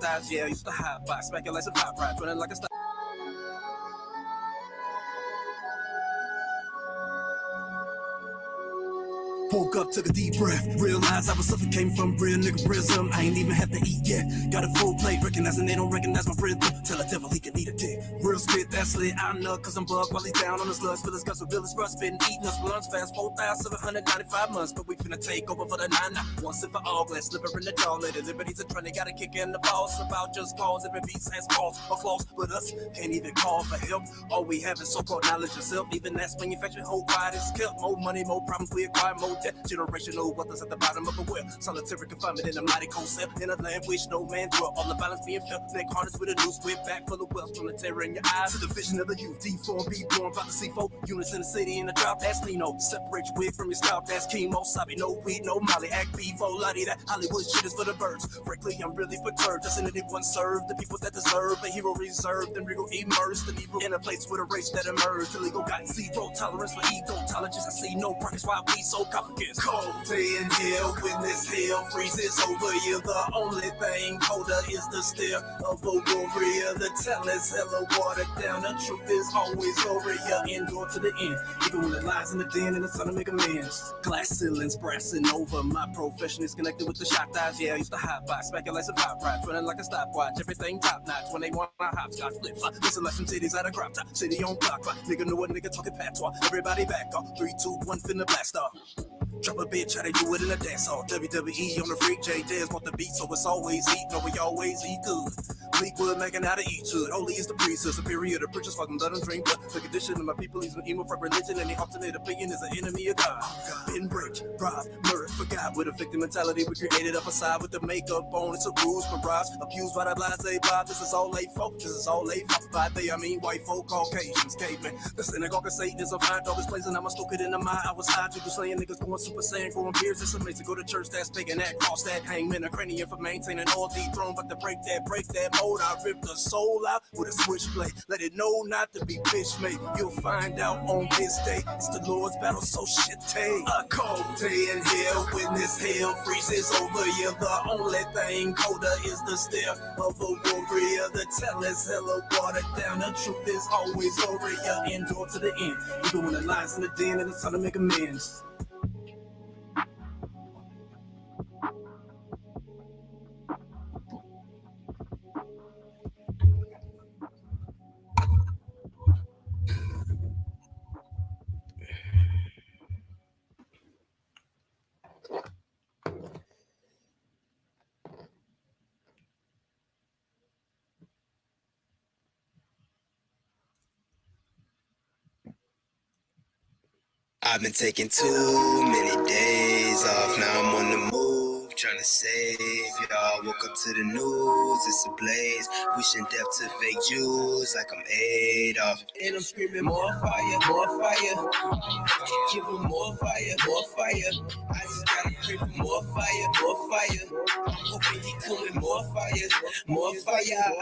thighs, yeah, used to hot box, smack your like some hot rods, running like a star. Woke up, took a deep breath, realized I was suffocating from real nigga prism. I ain't even have to eat yet, got a full plate, recognizing they don't recognize my rhythm. Tell a devil he can eat a dick. Real spit, that's lit, I know, cause I'm bugged while he's down on his slugs. Feel his guts with village rust, been eating us for lunch fast, 4,795 months. But we finna take over for the 9-9. Once and for all, glass slipper in the jaw. Lady liberties are trying to gotta kick in the balls. About just cause, every beat has calls or claws. But us can't even call for help. All we have is so-called knowledge yourself. Even that's manufactured whole quiet is kept. More money, more problems, we acquire more debt. Generational wealth is at the bottom of a well. Solitary confinement in a mighty cold cell. In a land which no man dwell. All the violence being felt. Neck harnessed with a noose. We're back full of wealth from the terror in your eyes. To the vision of the youth. D4, be born by the C4. Units in the city in the drop. That's Lino. Separate your wig from your scalp. That's chemo. Sabi, no weed, no molly. Act B4, lottie. That Hollywood shit is for the birds. Frankly, I'm really perturbed. Doesn't anyone serve the people that deserve a hero reserved and regal immersed in evil in a place with a race that emerged. Illegal got zero tolerance for ego. Tolerance. I see no progress. Why we so confident? Cold day in hell when this hell freezes over you. The only thing colder is the stare of a warrior. The tell is hella watered down. The truth is always over you. Endure to the end. Even when it lies in the den and it's time to make amends. Glass ceilings brassing over. My profession is connected with the shot thighs. Yeah, I used to hot box, smack your like some hot rods, running like a stopwatch. Everything top notch. When they want my hopscotch flip flop. Listen like some titties out of crop top. City on clock. Nigga know what nigga talking patois. Everybody back off. 3, 2, 1, finna blast off. Drop a bitch, how they do it in a dance hall. WWE on the freak, J Dez want the beat, so it's always eat. No, we always eat good. Fleetwood making out of each hood. Holy is the priesthood, superior to preachers, fucking blood and drink blood. The condition of my people is an emo for religion, and the alternate opinion is an enemy of God. Been raped, robbed, murdered, forgot. With a victim mentality, we created a facade with the makeup on. It's a ruse, mirage, abused by the blase vibe. This is all late folk, this is all late folk. By they, I mean white folk, Caucasians, cavemen. The synagogue of Satan is a fine dog, this place, and I'ma stoke it in the mind. I was high to the slaying niggas going super saiyan, growing beards. It's amazing. Go to church, that's pagan, that cross, that hangman, a cranium for maintaining all dethrone. But to break that mold, I rip the soul out with a switchblade. Let it know not to be bitch made. You'll find out on this day. It's the Lord's battle, so shit take. A cold day in hell when this hell freezes over you. The only thing colder is the stare of a warrior. The tell is hella watered down. The truth is always over you. Endure to the end. Even when it lies in the den and it's time to make amends. I've been taking too many days off, now I'm on the move, trying to save y'all. Woke up to the news, it's a blaze, wishing death to fake Jews like I'm Adolf. And I'm screaming more fire, give them more fire, more fire. I just gotta pray for more fire, more fire. I'm hoping he coming more fire, more fire.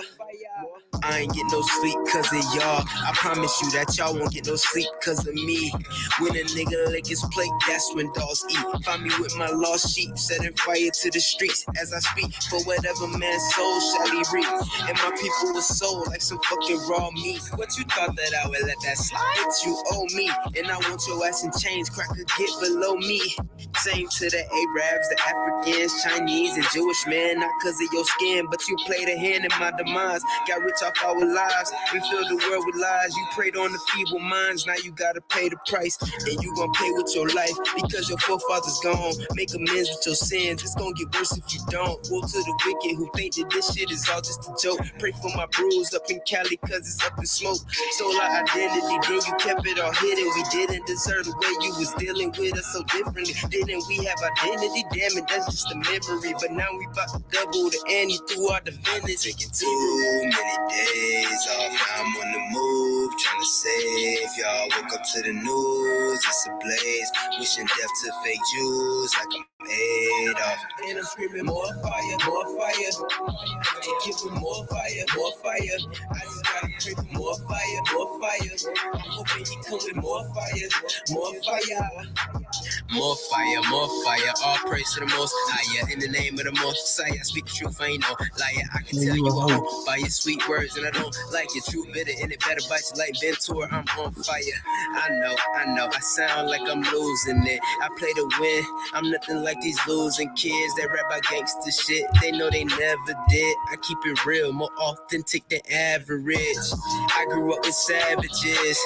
I ain't get no sleep cause of y'all. I promise you that y'all won't get no sleep cause of me. When a nigga lick his plate, that's when dogs eat. Find me with my lost sheep, setting fire to the streets as I speak. For whatever man's soul shall he reap. And my people was sold like some fucking raw meat. What you thought that I would let that slide? Bitch, you owe me. And I want your ass in chains, cracker get below me. Same to the Arabs, the Africans, Chinese, and Jewish man. Not cause of your skin, but you played a hand in my demise. Got rich off our lives, we filled the world with lies. You preyed on the feeble minds, now you gotta pay the price. And you gon' pay with your life, because your forefathers gone. Make amends with your sins, it's gon' get worse if you don't. Woe to the wicked who think that this shit is all just a joke. Pray for my bruise up in Cali, cause it's up in smoke. Stole our identity, then you kept it all hidden. We didn't deserve the way you was dealing with us so differently. Didn't we have identity? Damn it, that's just a memory. But now we about to double the ante through our divinity. Taking too many days off, now I'm on the move, trying to save y'all. Woke up to the news, it's a blaze, wishing death to fake Jews like I'm Adolf. And I'm screaming more fire, give them more fire, more fire. I just gotta pray for more fire, more fire. I'm hoping he coming more fire, more fire. more fire, more fire. All praise to the most higher. In the name of the most Messiah, I speak the truth, I ain't no liar. I can tell you a hoe by your sweet words, and I don't like your true bitter, and it better bite you like Ventura. I'm on fire. I know, I sound like I'm losing it. I play to win. I'm nothing like these losing kids that rap about gangster shit. They know they never did. I keep it real, more authentic than average. I grew up with savages,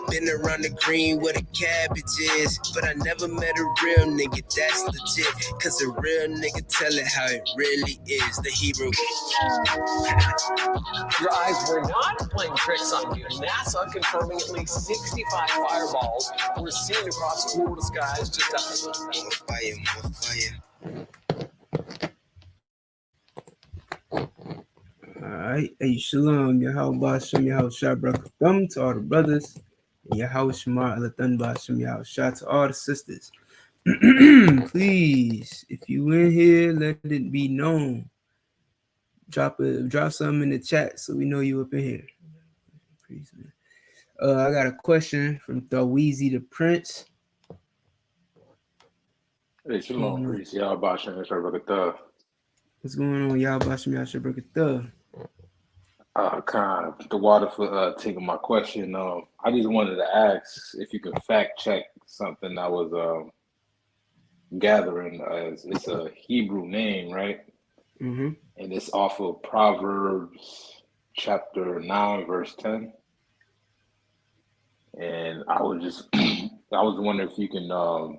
been around the green where the cabbage is, but I never met a real nigga that's legit. Cause a real nigga tell it how it really is. The Hebrew. Your eyes were not playing tricks on you. NASA confirming at least 65 fireballs were seen across Florida skies just after sunset. More fire. Alright, hey, shalom, Yahweh Bashem, Yahweh Shah Thumb to all the brothers, and Yahweh Shemar Alathan Bashem, Yahweh Shah to all the sisters. Please, if you in here, let it be known. Drop something in the chat so we know you up in here. Please, man. I got a question from Thaweezy the Prince. Hey, shalom, priest. Y'all Bashan, What's going on, Yahweh Bashem, Yahweh Shah Brakatah? kind of the water for taking my question. I just wanted to ask if you could fact check something I was gathering. It's a Hebrew name, right? Mm-hmm. And it's off of Proverbs chapter 9, verse 10. And I was just, I was wondering if you can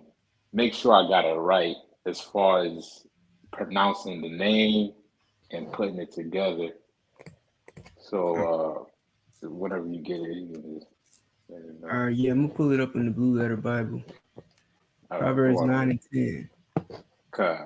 make sure I got it right as far as pronouncing the name and putting it together. So whenever you get it, you can just let it know. Yeah, I'm gonna pull it up in the Blue Letter Bible. Proverbs 9 and 10. Okay.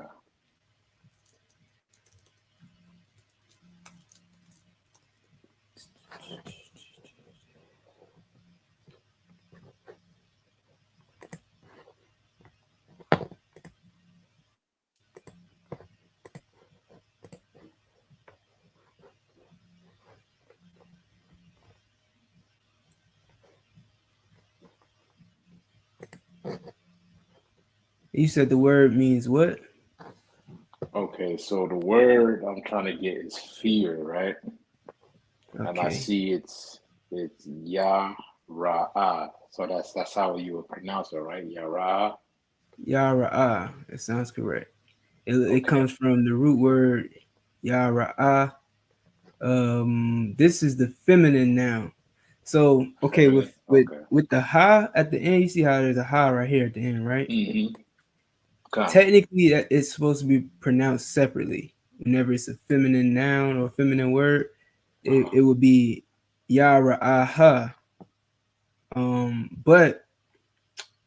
You said the word means what? Okay, so the word I'm trying to get is fear, right? Okay. And I see it's Yah-Ra-ah. So that's how you would pronounce it, right? Yah-Ra. Yara-ah. That sounds correct. It Okay. comes from the root word Yara-ah. This is the feminine noun. So okay, with the ha at the end, you see how there's a ha right here at the end, right? Mm-hmm. Okay. Technically, it's supposed to be pronounced separately. Whenever it's a feminine noun or feminine word, it would be Yara-ah-ha. But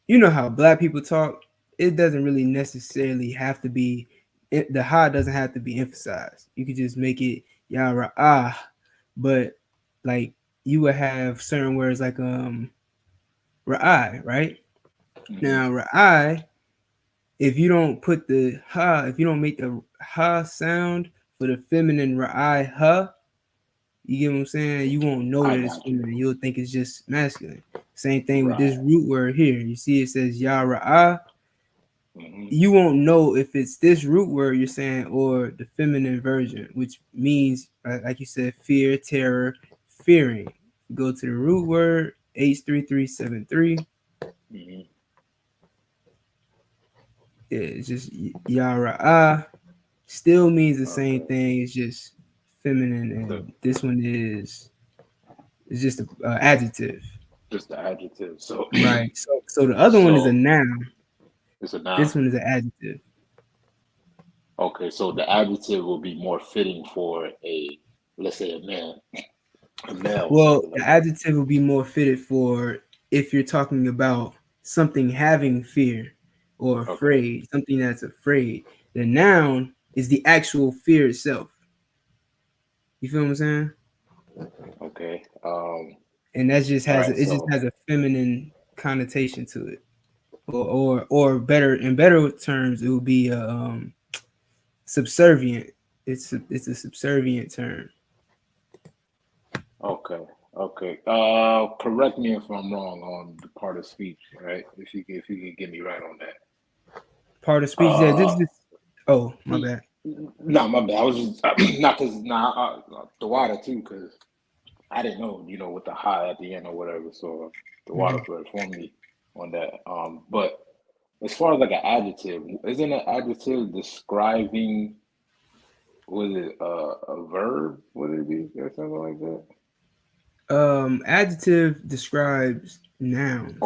you know how black people talk, it doesn't really necessarily have to be, the ha doesn't have to be emphasized. You could just make it Yara-ah. But like you would have certain words like Ra'ai, right? Mm-hmm. Now Ra'ai, if you don't put the ha, if you don't make the ha sound for the feminine Ra'ai ha, you get what I'm saying? You won't know that it's feminine. You'll think it's just masculine. Same thing with this root word here. You see it says Yara-ah. Mm-hmm. You won't know if it's this root word you're saying or the feminine version, which means, like you said, fear, terror, fearing. Go to the root word, H3373. Mm-hmm. Yeah, it's just Yara-ah. Still means the same thing. It's just feminine, and this one is just an adjective. Just the adjective. So right. So the other one is a noun. It's a noun. This one is an adjective. Okay, so the adjective will be more fitting for let's say a man. A male. Well, the adjective will be more fitted for if you're talking about something having fear or afraid, something that's afraid. The noun is the actual fear itself. You feel what I'm saying? Okay. And that just has just has a feminine connotation to it, or better, in better terms, it would be subservient. It's a subservient term. Okay. Correct me if I'm wrong on the part of speech, right? If you could get me right on that. Part of speech. Yeah, this Uh, is. Oh, my he, bad. no, my bad. I was just not because the water too, because I didn't know, with the high at the end or whatever. So the water Mhm. for inform me on that. But as far as like an adjective, isn't an adjective describing, was it a verb? Would it be or something like that? Adjective describes nouns,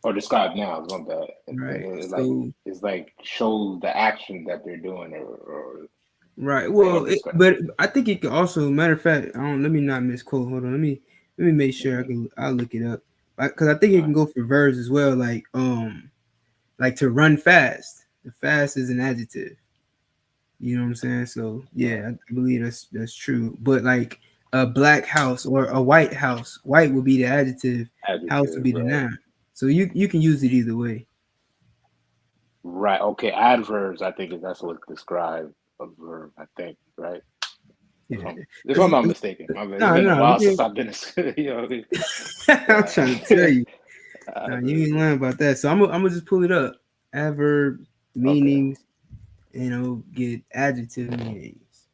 Or describe nouns, my bad. right? Like So, it's like shows the action that they're doing, or right. like or Well, describe. but I think it can also. Matter of fact, I don't. Let me not misquote. Hold on. Let me make sure I Mm-hmm. can. I'll look it up because I think it All can right. go for verbs as well. Like to run fast. The fast is an adjective. You know what I'm saying? So Right. yeah, I believe that's true. But like a black house or a white house, white would be the adjective, house would Adjective, be the right. noun. So you can use it either way. Right. Okay. Adverbs, I think that's what describe a verb. I think, right? If Yeah. I'm not mistaken, my bad. It's No, been a no, while since I've been, a. I'm trying to tell you. Nah, you Adverbs, ain't yeah. lying about that. So I'm gonna just pull it up. Adverb Okay. meanings, get adjective meanings.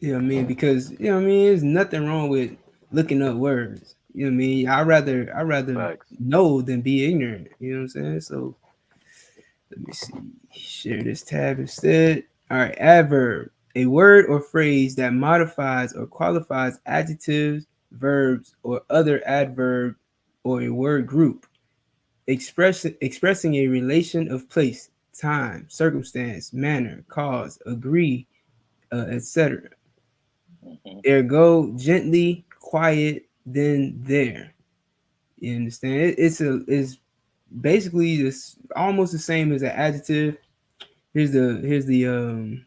You know what I mean? Because there's nothing wrong with looking up words. You know what I mean? I rather Facts. know than be ignorant. You know what I'm saying? So let me see. Share this tab instead. All right, adverb. A word or phrase that modifies or qualifies adjectives, verbs, or other adverb or a word group, expressing a relation of place, time, circumstance, manner, cause, agree, etc. Hmm. Ergo, gently, quiet, then there. You understand? It's basically this almost the same as an adjective. Here's the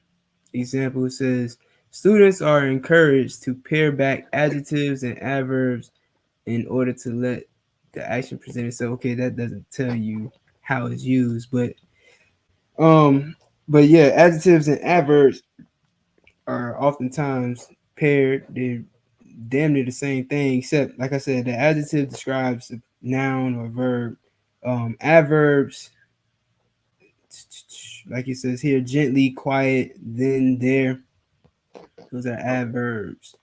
example. It says students are encouraged to pare back adjectives and adverbs in order to let the action present itself. Okay, that doesn't tell you how it's used, um, but yeah, adjectives and adverbs are oftentimes paired. They're damn near the same thing, except like I said, the adjective describes a noun or verb. Adverbs, like it says here, gently, quiet, then, there. Those are Okay. adverbs.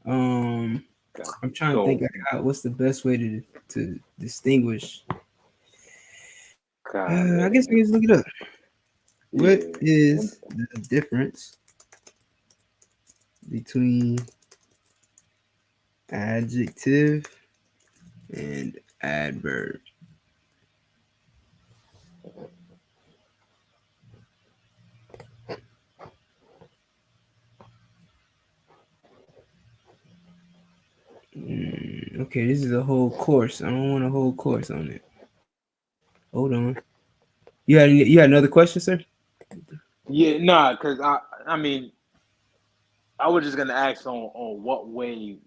Um, Got I'm you. trying to think So, of what's the best way to distinguish. God, I guess I can just look it up. What yeah. is the difference between adjective and adverb? Okay, this is a whole course. I don't want a whole course on it. Hold on. You had another question, sir? Yeah, nah, because I mean, I was just gonna ask on what way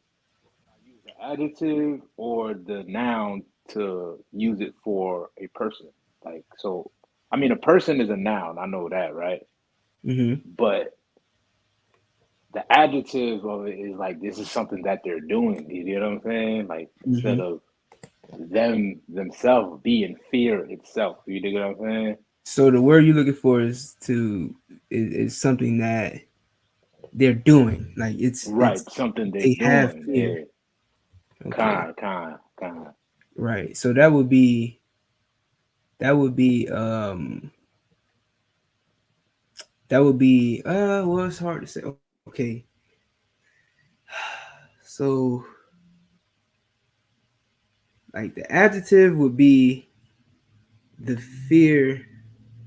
I use the adjective or the noun to use it for a person. Like, so, I mean, a person is a noun. I know that, right? Mm-hmm. But the adjective of it is like this is something that they're doing. You know what I'm saying? Like Mm-hmm. instead of them themselves being fear itself. You dig what I'm saying? So the word you're looking for is something that they're doing. Like it's Right, something they're they have doing. fear. Yeah, Okay. kind. Right. So that would be well, it's hard to say. Okay. So like the adjective would be the fear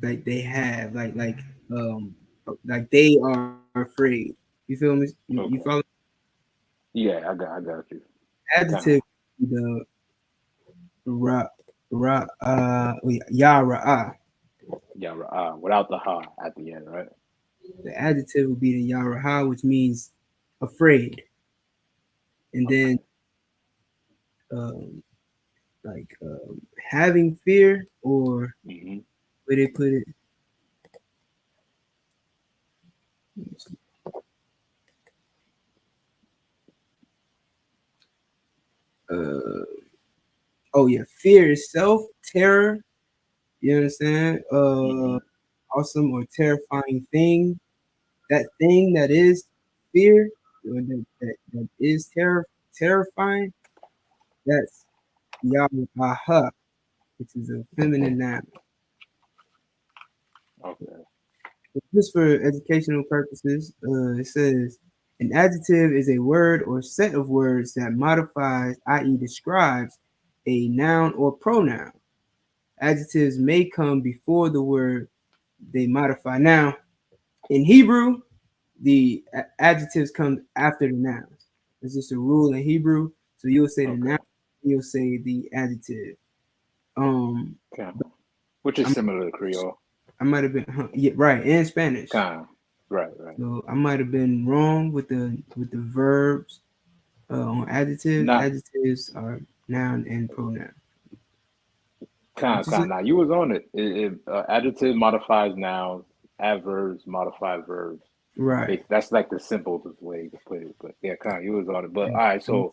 like they have, um like they are afraid. You feel me? You follow? Okay. Yeah, I got you. Kind. Adjective the ra yara. Yeah, without the ha at the end, right? The adjective would be the yara, which means afraid, and then Okay. um having fear, or Hmm. where they put it. uh oh yeah, fear itself, terror. You understand? Mm-hmm. Awesome or terrifying thing. That thing that is fear, or that is terrifying. That's Yahweh, which is a feminine noun. Okay. Just for educational purposes, it says an adjective is a word or set of words that modifies, i.e., describes a noun or pronoun. Adjectives may come before the word they modify. Now, in Hebrew, the adjectives come after the nouns. It's just a rule in Hebrew. So you'll say the Okay. noun, you'll say the adjective. Okay. Which is I, similar to Creole. I might have been yeah, right, and Spanish. Kind. Right. Right. So I might have been wrong with the verbs on adjectives. Not Adjectives are noun and pronoun. What kind. you say? Kind. Now you was on it. Adjective modifies nouns. Adverbs modify verbs. Right. That's like the simplest way to put it. But yeah, kind. You was on it. But all right. So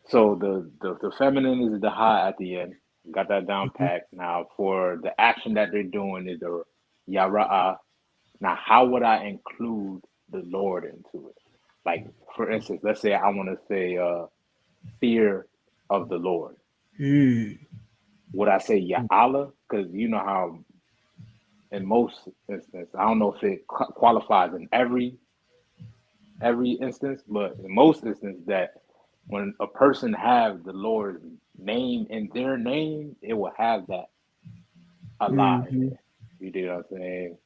So the feminine is the ha at the end. Got that down mhm. packed. Now for the action that they're doing is the yara'a. Now how would I include the Lord into it? Like for instance, let's say I want to say fear of the Lord. Mm. Would I say Ya Allah? Because you know how in most instances, I don't know if it qualifies in every instance, but in most instances that when a person have the Lord's name in their name, it will have that Allah in Hmm. there. You know what I'm saying?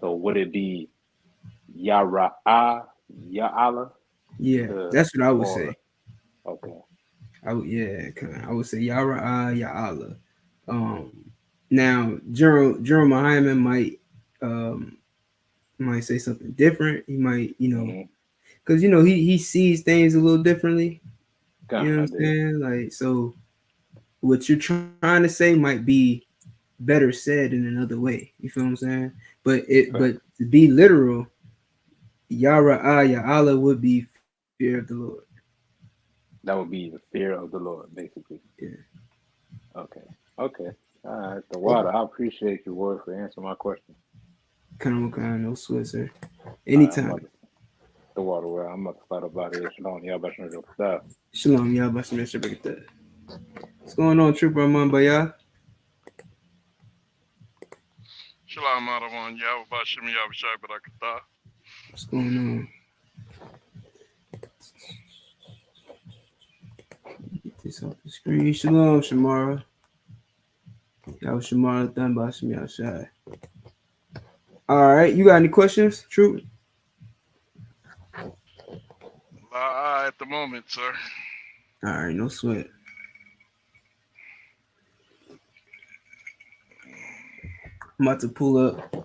So would it be Ya Ra'ah, Ya Allah Yeah, to that's what I would say. or okay. Yeah, I would say Yara Ya Allah. Um, Now Jerome Muhammad might say something different. He might, Mm-hmm. because he sees things a little differently. You know Kind what I I'm dig. saying? Like, so what you're trying to say might be better said in another way. You feel what I'm saying? But Fact. to be literal, Yara Ya Allah would be fear of the Lord. That would be the fear of the Lord, basically. Yeah. Okay. Okay. All right. The water. I appreciate you, word, for answering my question. Kind of no sweat, sir. All right, I'm Anytime. about to the water where I'm about to start up out of here. Shalom. Y'all better know your stuff. Shalom, y'all. What's going on, Trooper Amon Bayah? Shalom Adawan Yahweh Bashem Yahweh Shai Barakatah. What's going on? Get this off the screen. Shalom, Shamara. Y'all Shamara done by some y'all shy. All right, you got any questions, Trooper? At the moment, sir. All right, no sweat. I'm about to pull up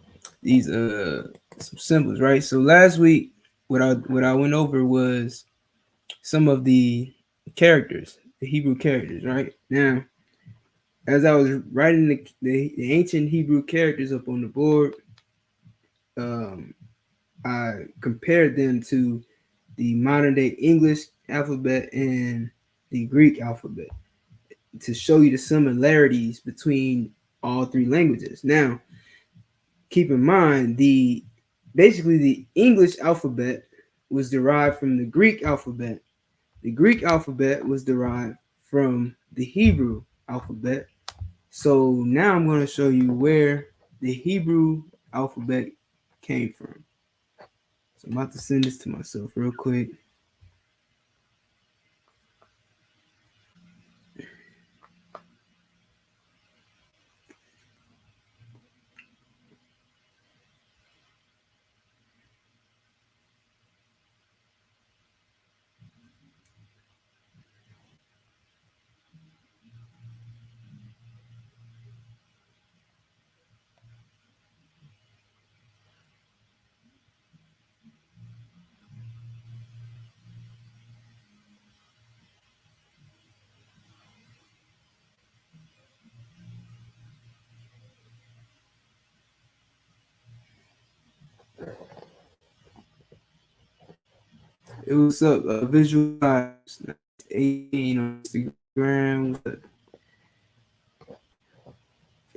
these some symbols, right? So last week, what I went over was some of the characters, the Hebrew characters, right? Now, as I was writing the ancient Hebrew characters up on the board, um, I compared them to the modern day English alphabet and the Greek alphabet to show you the similarities between all three languages. Now, keep in mind basically the English alphabet was derived from the Greek alphabet. The Greek alphabet was derived from the Hebrew alphabet. So now I'm going to show you where the Hebrew alphabet came from. So I'm about to send this to myself real quick. It was up visualize 18 on Instagram.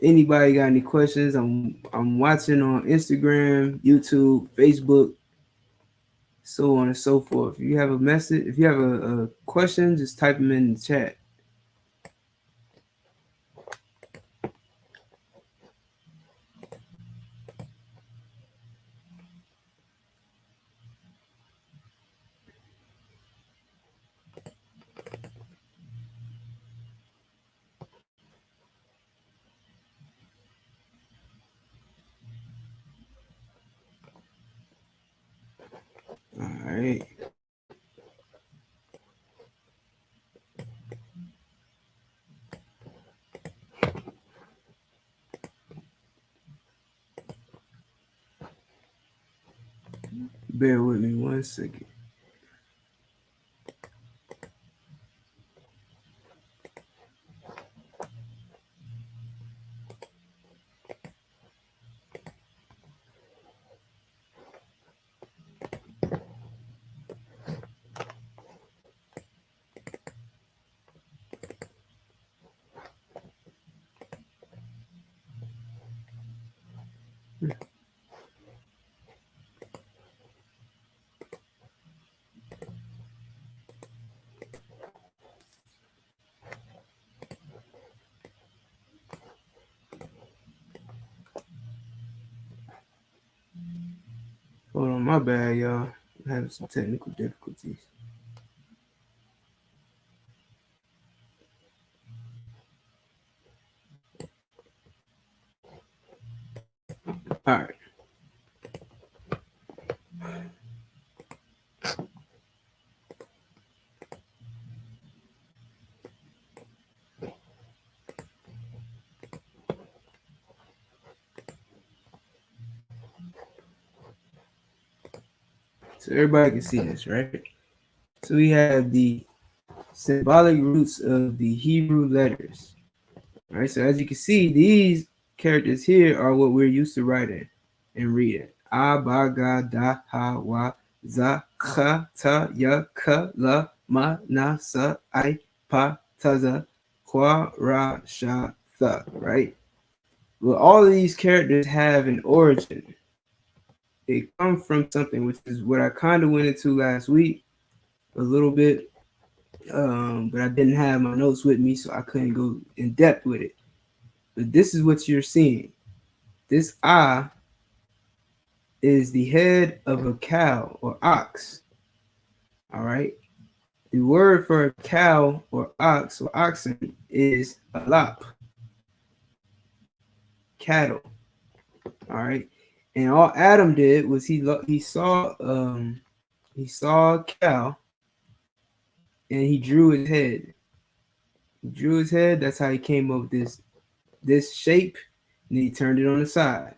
Anybody got any questions? I'm watching on Instagram, YouTube, Facebook, so on and so forth. If you have a message, if you have a question, just type them in the chat. All right. Bear with me 1 second. Hold on, my bad, y'all. I'm having some technical difficulties. All right. So everybody can see this, right? So we have the symbolic roots of the Hebrew letters. All right, so as you can see, these characters here are what we're used to writing and reading. A, ba, ga, da, ha, wa, za, cha, ta, ya, ka, la, ma, na, sa, I, pa, taza, kwa, ra, sha, tha, right? Well, all of these characters have an origin. They come from something, which is what I kind of went into last week a little bit, but I didn't have my notes with me, so I couldn't go in depth with it. But this is what you're seeing. This "ah" is the head of a cow or ox. All right. The word for a cow or ox or oxen is alap, cattle. All right. And all Adam did was he saw a cow and he drew his head. He drew his head. That's how he came up with this shape, and he turned it on the side.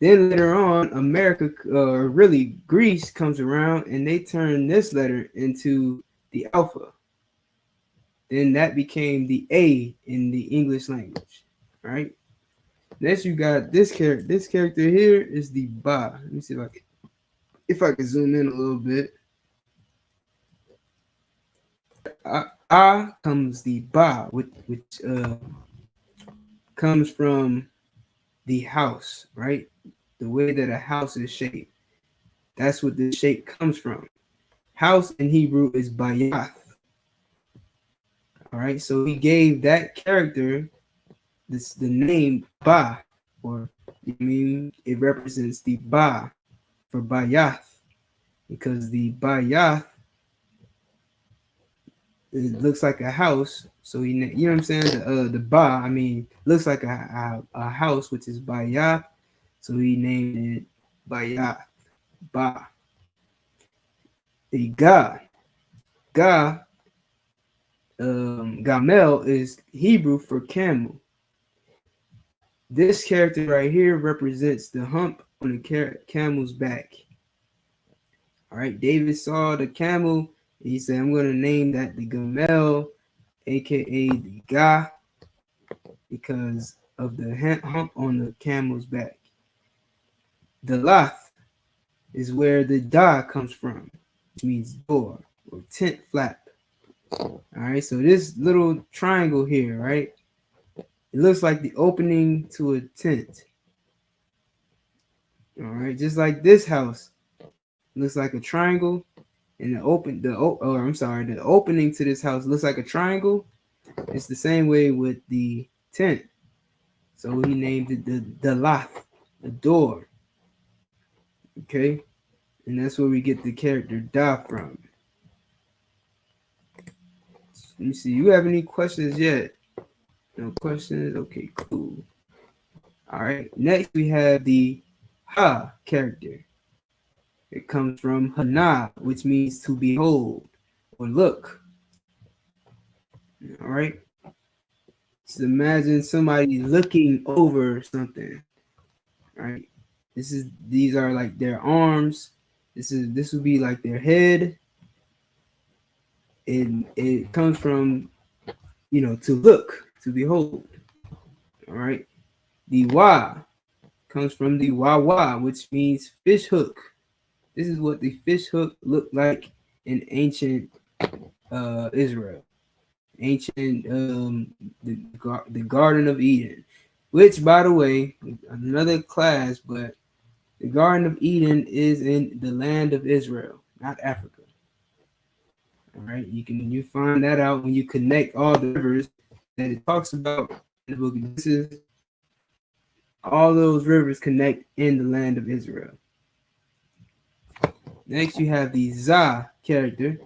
Then later on, America, or really Greece, comes around and they turn this letter into the alpha. Then that became the A in the English language. All right. Next, you got this character. This character here is the ba. Let me see if I can zoom in a little bit. Comes the ba, which comes from the house, right? The way that a house is shaped. That's what the shape comes from. House in Hebrew is bayath. All right, so he gave that character the name Ba, or I mean, it represents the Ba for Bayath, because the Bayath, it looks like a house. So you know what I'm saying? The Ba, I mean, looks like a house, which is Bayath. So he named it Bayath, Ba. The Ga, Gamel is Hebrew for camel. This character right here represents the hump on the camel's back. All right, David saw the camel. He said, I'm going to name that the Gamel, aka the Ga, because of the hump on the camel's back. The Lath is where the Da comes from, which means door or tent flap. All right, so this little triangle here, right? It looks like the opening to a tent. All right, just like this house looks like a triangle, and the opening to this house looks like a triangle. It's the same way with the tent. So he named it the lath, the door. Okay, and that's where we get the character da from. Let me see. You have any questions yet? No questions? Okay, cool. All right. Next, we have the ha character. It comes from hana, which means to behold or look. All right. So imagine somebody looking over something. All right. These are like their arms. This would be like their head. And it comes from, to look, to behold. All right. The wa comes from the wawa, which means fish hook. This is what the fish hook looked like in ancient Israel, ancient the Garden of Eden, which, by the way, another class, but the Garden of Eden is in the land of Israel, not Africa. All right, you find that out when you connect all the rivers that it talks about in the book of Genesis. All those rivers connect in the land of Israel. Next, you have the Za character,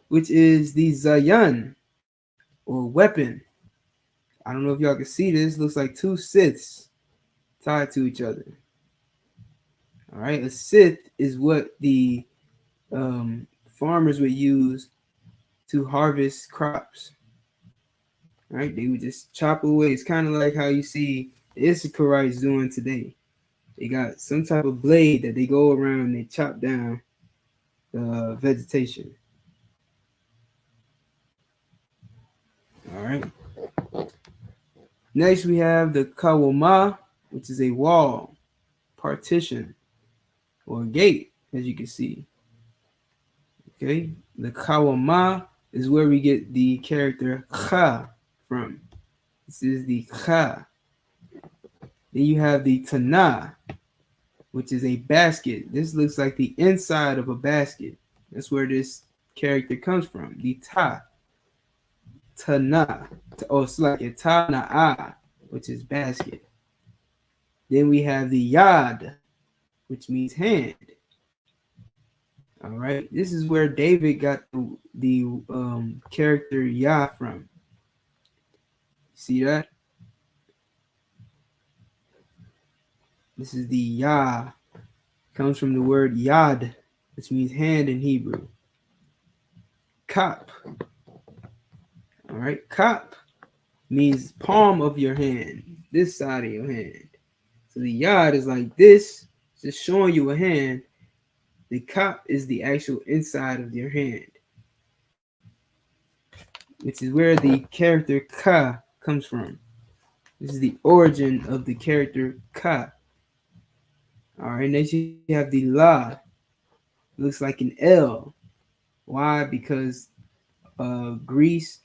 which is the Zayan, or weapon. I don't know if y'all can see this. Looks like two scythes tied to each other. All right, a scythe is what the farmers would use to harvest crops. All right, they would just chop away. It's kind of like how you see the Issacharites doing today. They got some type of blade that they go around and they chop down the vegetation. All right. Next, we have the kawama, which is a wall, partition, or gate, as you can see. Okay, the kawama is where we get the character kha from. This is the kha. Then you have the tana, which is a basket. This looks like the inside of a basket. That's where this character comes from. The ta. Tana. Oh, it's like a tana'a, which is basket. Then we have the yad, which means hand. All right, this is where David got the character Yah from. See that? This is the Yah. Comes from the word Yad, which means hand in Hebrew. Kap. All right, Kap means palm of your hand, this side of your hand. So the Yad is like this, just showing you a hand. The Kap is the actual inside of your hand, which is where the character Ka comes from. This is the origin of the character Ka. All right, next you have the La. It looks like an L. Why? Because Greece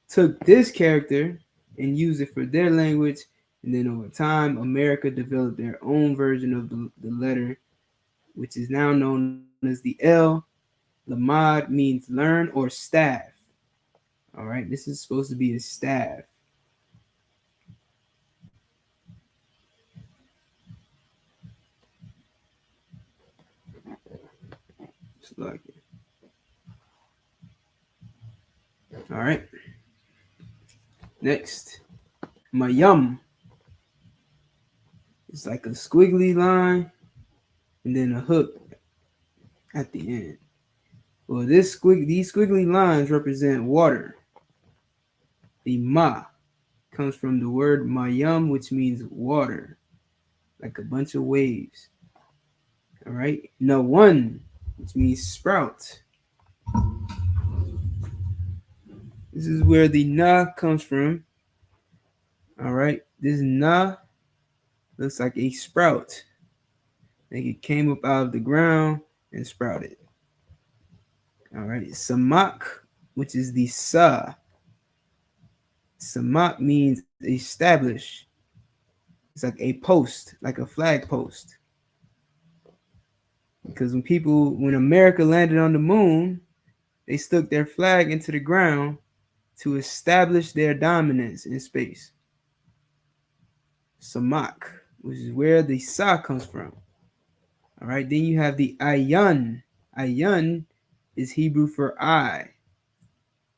took this character and used it for their language, and then over time, America developed their own version of the letter, which is now known as the L. Lamad means learn or staff. All right, this is supposed to be a staff. Like it. All right. Next, Mayum. It's like a squiggly line and then a hook at the end. Well, these squiggly lines represent water. The ma comes from the word mayum, which means water, like a bunch of waves. All right. No one, which means sprout. This is where the na comes from. All right. This na looks like a sprout. Like it came up out of the ground and sprouted. All right, samak, which is the sa. Samak means establish. It's like a post, like a flag post. Because when America landed on the moon, they stuck their flag into the ground to establish their dominance in space. Samak, which is where the sa comes from. All right, then you have the ayun. Ayun is Hebrew for I,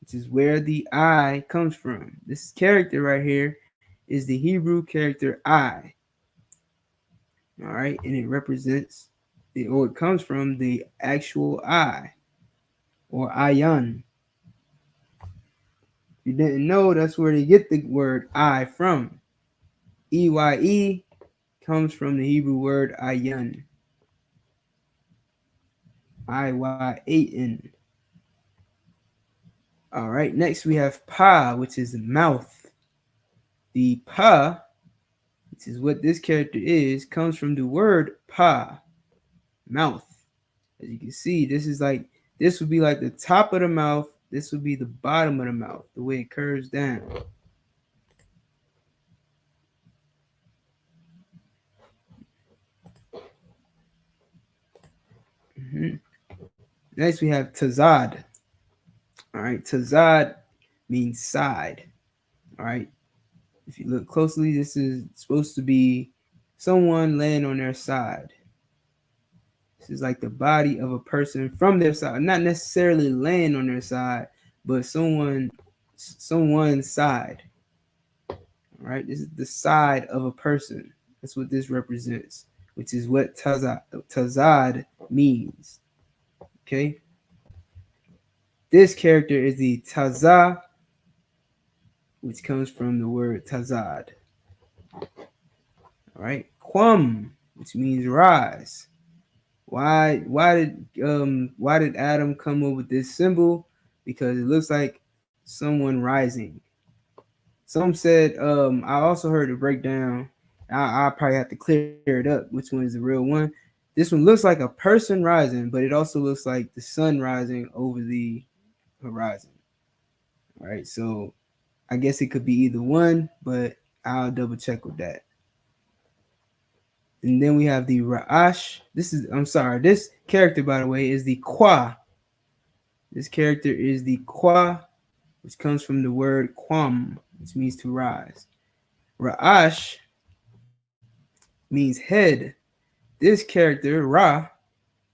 which is where the I comes from. This character right here is the Hebrew character I. All right, and it represents, or it comes from the actual I, or ayun. If you didn't know, that's where they get the word I from. EYE comes from the Hebrew word ayun. IYAN. All right, next we have pa, which is mouth. The pa, which is what this character is, comes from the word pa, mouth. As you can see, this would be like the top of the mouth. This would be the bottom of the mouth, the way it curves down. Next, we have tazad. All right, tazad means side. All right, if you look closely, this is supposed to be someone laying on their side. This is like the body of a person from their side, not necessarily laying on their side, but someone's side. All right, this is the side of a person. That's what this represents, which is what tazad means. Okay, this character is the taza, which comes from the word tazad. All right, quam, which means rise. Why did Adam come up with this symbol? Because it looks like someone rising. Some said, I also heard a breakdown. I'll probably have to clear it up which one is the real one. This one looks like a person rising, but it also looks like the sun rising over the horizon. All right, so I guess it could be either one, but I'll double check with that. And then we have the Ra'ash. This character, by the way, is the Kwa. This character is the Kwa, which comes from the word Kwam, which means to rise. Ra'ash means head. This character, Ra,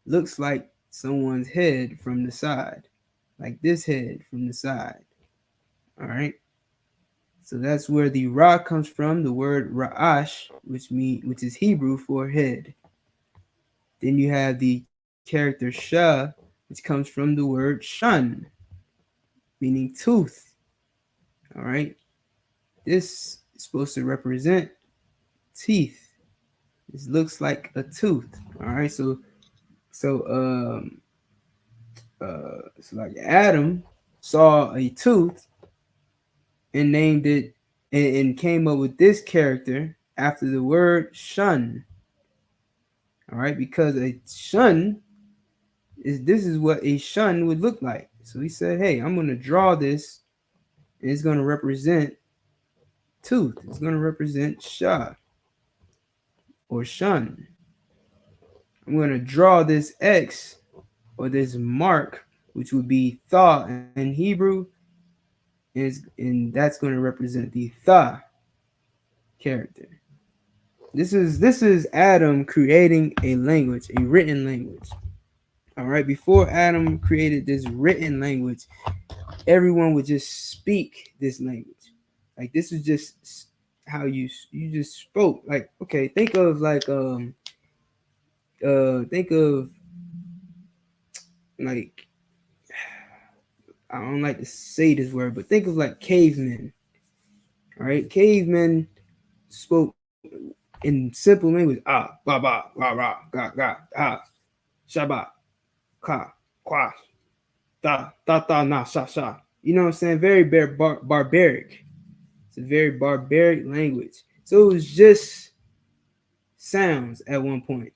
looks like someone's head from the side, like this head from the side. All right. So that's where the Ra comes from, the word Ra'ash, which is Hebrew for head. Then you have the character Shah, which comes from the word shun, meaning tooth. All right. This is supposed to represent teeth. This looks like a tooth. All right. So like Adam saw a tooth and named it and came up with this character after the word shun. All right, because a shun this is what a shun would look like. So he said, hey, I'm going to draw this, and it's going to represent tooth. It's going to represent shah or shun. I'm going to draw this X or this mark, which would be tha in Hebrew, and that's going to represent the tha character. This is Adam creating a language, a written language. All right, before Adam created this written language, everyone would just speak this language. Like this is just how you just spoke. Like, okay, think of like I don't like to say this word, but think of like cavemen. All right, cavemen spoke in simple language. Ah, ba ba, ra ra, ga ga, ah, shaba, ka, kwa, da da da na sha sha. You know what I'm saying? Very barbaric. It's a very barbaric language. So it was just sounds at one point.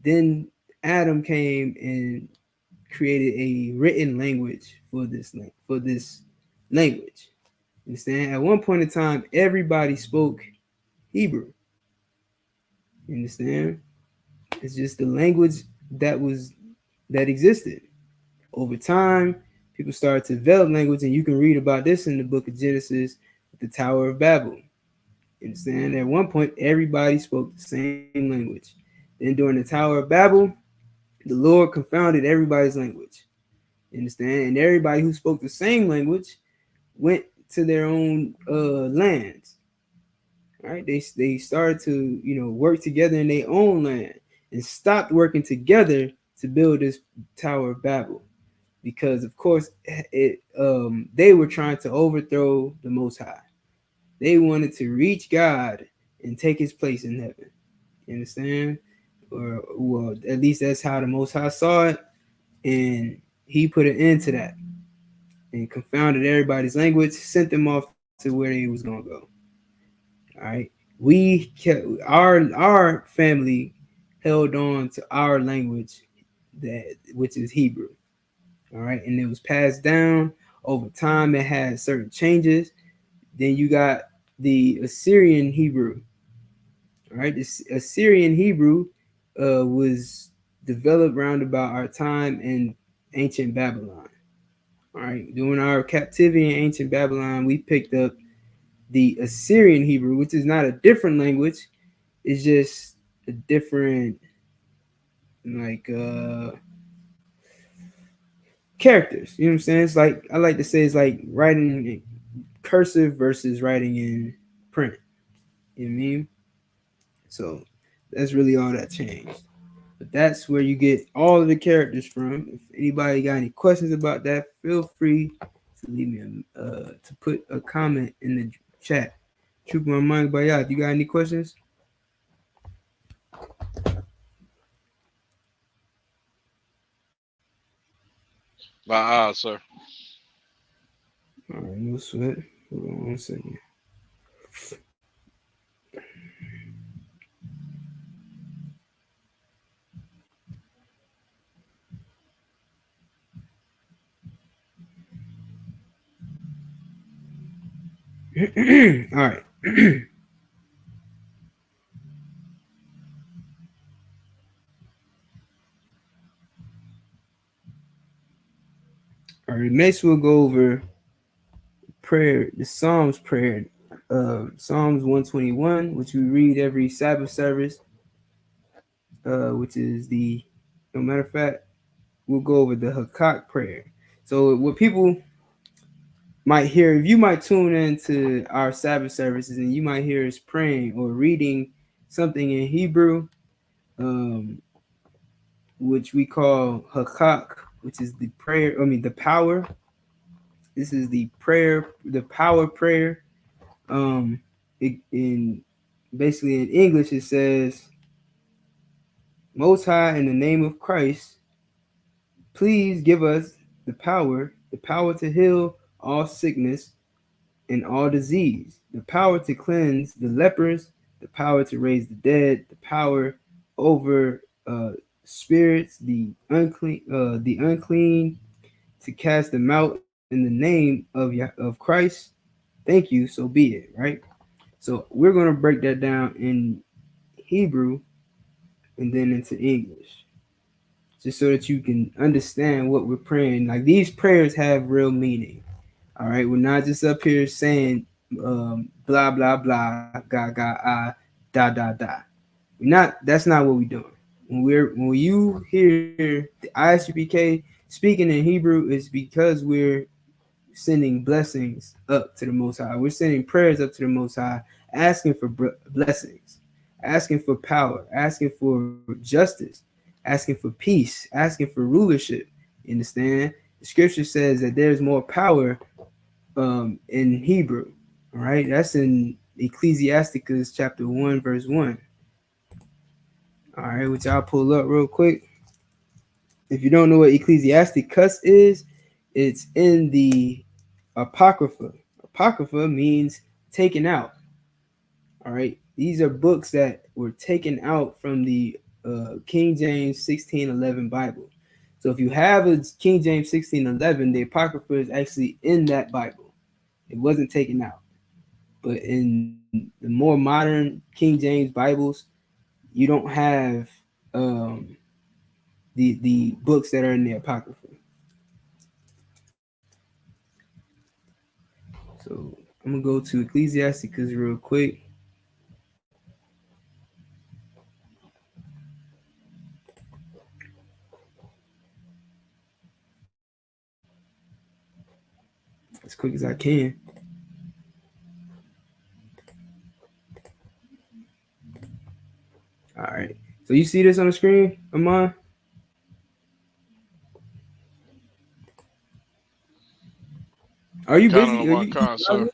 Then Adam came and created a written language for this language. Understand? At one point in time, everybody spoke Hebrew. You understand? It's just the language that existed. Over time, people started to develop language, and you can read about this in the book of Genesis with the Tower of Babel. You understand? At one point, everybody spoke the same language. Then during the Tower of Babel, the Lord confounded everybody's language. You understand? And everybody who spoke the same language went to their own lands. Right? They started to work together in their own land and stopped working together to build this Tower of Babel, because of course they were trying to overthrow the Most High. They wanted to reach God and take his place in heaven. You understand? Or well, at least that's how the Most High saw it, and he put an end to that and confounded everybody's language, sent them off to where they was gonna go. All right, we kept our family held on to our language, which is Hebrew. All right, and it was passed down over time. It had certain changes. Then you got the Assyrian Hebrew. All right, this Assyrian Hebrew was developed around about our time in ancient Babylon. All right, during our captivity in ancient Babylon, we picked up the Assyrian Hebrew, which is not a different language. It's just a different characters. You know what I'm saying? It's like, I like to say, it's like writing in cursive versus writing in print. You know what I mean? So that's really all that changed. But that's where you get all of the characters from. If anybody got any questions about that, feel free to leave me to put a comment in the chat. Troop my mind by y'all. You got any questions? Sir. All right, no sweat. Hold on 1 second. All right. All right. Next, we'll go over prayer, the Psalms prayer, Psalms 121, which we read every Sabbath service, which is the, no matter of fact, we'll go over the Hakak prayer. So what people might hear, if you might tune into our Sabbath services and you might hear us praying or reading something in Hebrew, which we call Hakak, which is the prayer, the power. This is the prayer, the power prayer. In basically in English, it says, Most High, in the name of Christ, please give us the power to heal all sickness and all disease, the power to cleanse the lepers, the power to raise the dead, the power over spirits, the unclean, to cast them out in the name of Christ. Thank you, so be it, right? So we're going to break that down in Hebrew and then into English, just so that you can understand what we're praying. Like, these prayers have real meaning. All right, we're not just up here saying blah blah blah, ga ga ah, da da da. We're not. That's not what we're doing. When you hear the ISUPK speaking in Hebrew, it's because we're sending blessings up to the Most High. We're sending prayers up to the Most High, asking for blessings, asking for power, asking for justice, asking for peace, asking for rulership. You understand? The scripture says that there's more power in Hebrew. All right, that's in Ecclesiasticus chapter 1, verse 1. All right, which I'll pull up real quick. If you don't know what Ecclesiasticus is, it's in the Apocrypha. Apocrypha means taken out. All right, these are books that were taken out from the King James 1611 Bible. So if you have a King James 1611, the Apocrypha is actually in that Bible. It wasn't taken out. But in the more modern King James Bibles, you don't have the books that are in the Apocrypha. So I'm gonna go to Ecclesiasticus real quick. As quick as I can. All right. So you see this on the screen, Amon? Are you Kind of busy? on Are one you? con, sir.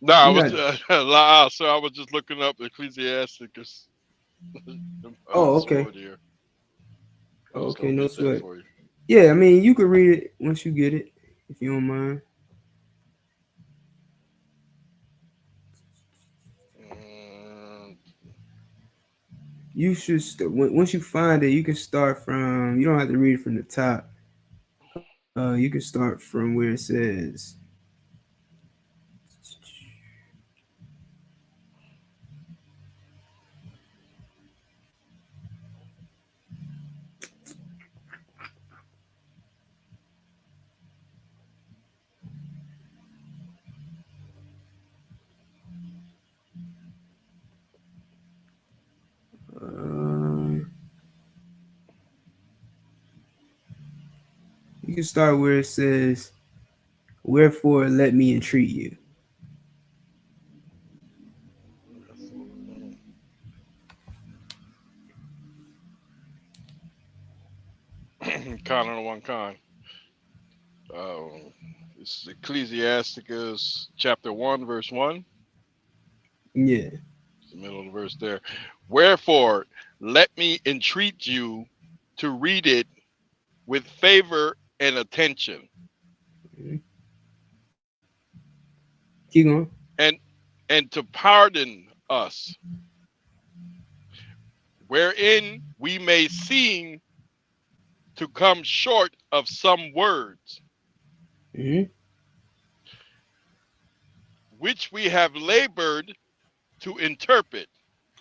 No, I You're was not. sir. I was just looking up Ecclesiasticus. Oh, okay. Sword here. I Oh, was okay. gonna No get that sweat. for you. Yeah, I mean, you could read it once you get it, if you don't mind. And You should once you find it, you can start from. You don't have to read it from the top. You can start from where it says. You can start where it says, "Wherefore let me entreat you." con on one con. It's Ecclesiasticus chapter 1, verse 1. Yeah. It's the middle of the verse there. Wherefore, let me entreat you to read it with favor and attention, Keep going. and to pardon us, wherein we may seem to come short of some words, Mm-hmm. which we have labored to interpret.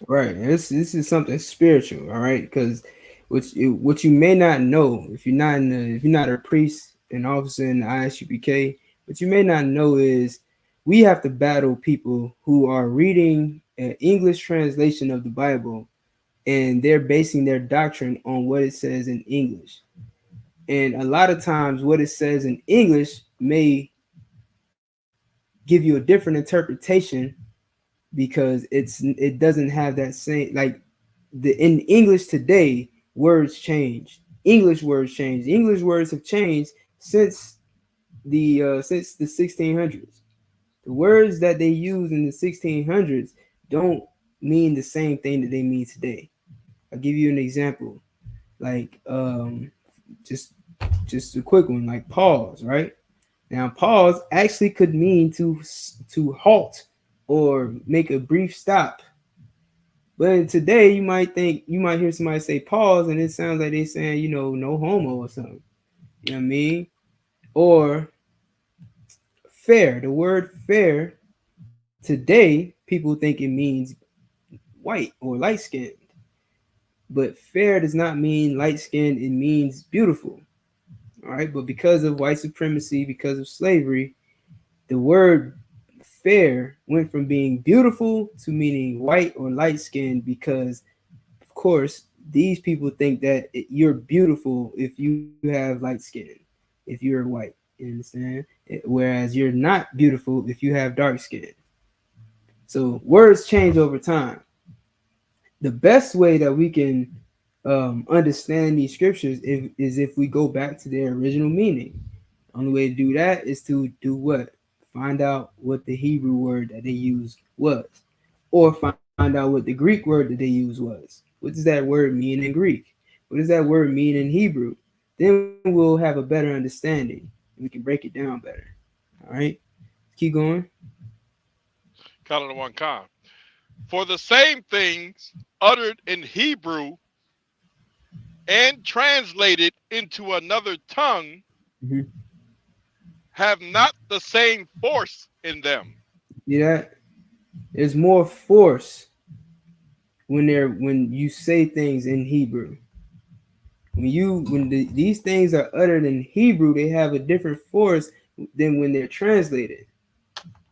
Right. And this is something spiritual, all right? Because what you may not know if you're not a priest, an officer in the ISUPK, what you may not know is we have to battle people who are reading an English translation of the Bible and they're basing their doctrine on what it says in English. And a lot of times what it says in English may give you a different interpretation because it doesn't have that same like in English today words change. English words change. English words have changed since the 1600s. The words that they use in the 1600s don't mean the same thing that they mean today. I'll give you an example. Like just just a quick one, like pause, right? Now pause actually could mean to halt or make a brief stop. But today you might hear somebody say pause and it sounds like they're saying, no homo or something. You know what I mean? Or fair. The word fair today, people think it means white or light skinned. But fair does not mean light skinned, it means beautiful. All right. But because of white supremacy, because of slavery, the word fair went from being beautiful to meaning white or light skinned because, of course, these people think that you're beautiful if you have light skin, if you're white. You understand? Whereas you're not beautiful if you have dark skin. So words change over time. The best way that we can understand these scriptures is if we go back to their original meaning. The only way to do that is to do what? Find out what the Hebrew word that they used was, or find out what the Greek word that they used was. What does that word mean in Greek? What does that word mean in Hebrew? Then we'll have a better understanding. We can break it down better. All right, keep going. Kind of one con. For the same things uttered in Hebrew and translated into another tongue Mhm. have not the same force in them. See that? There's more force when you say things in Hebrew. These things are uttered in Hebrew, they have a different force than when they're translated.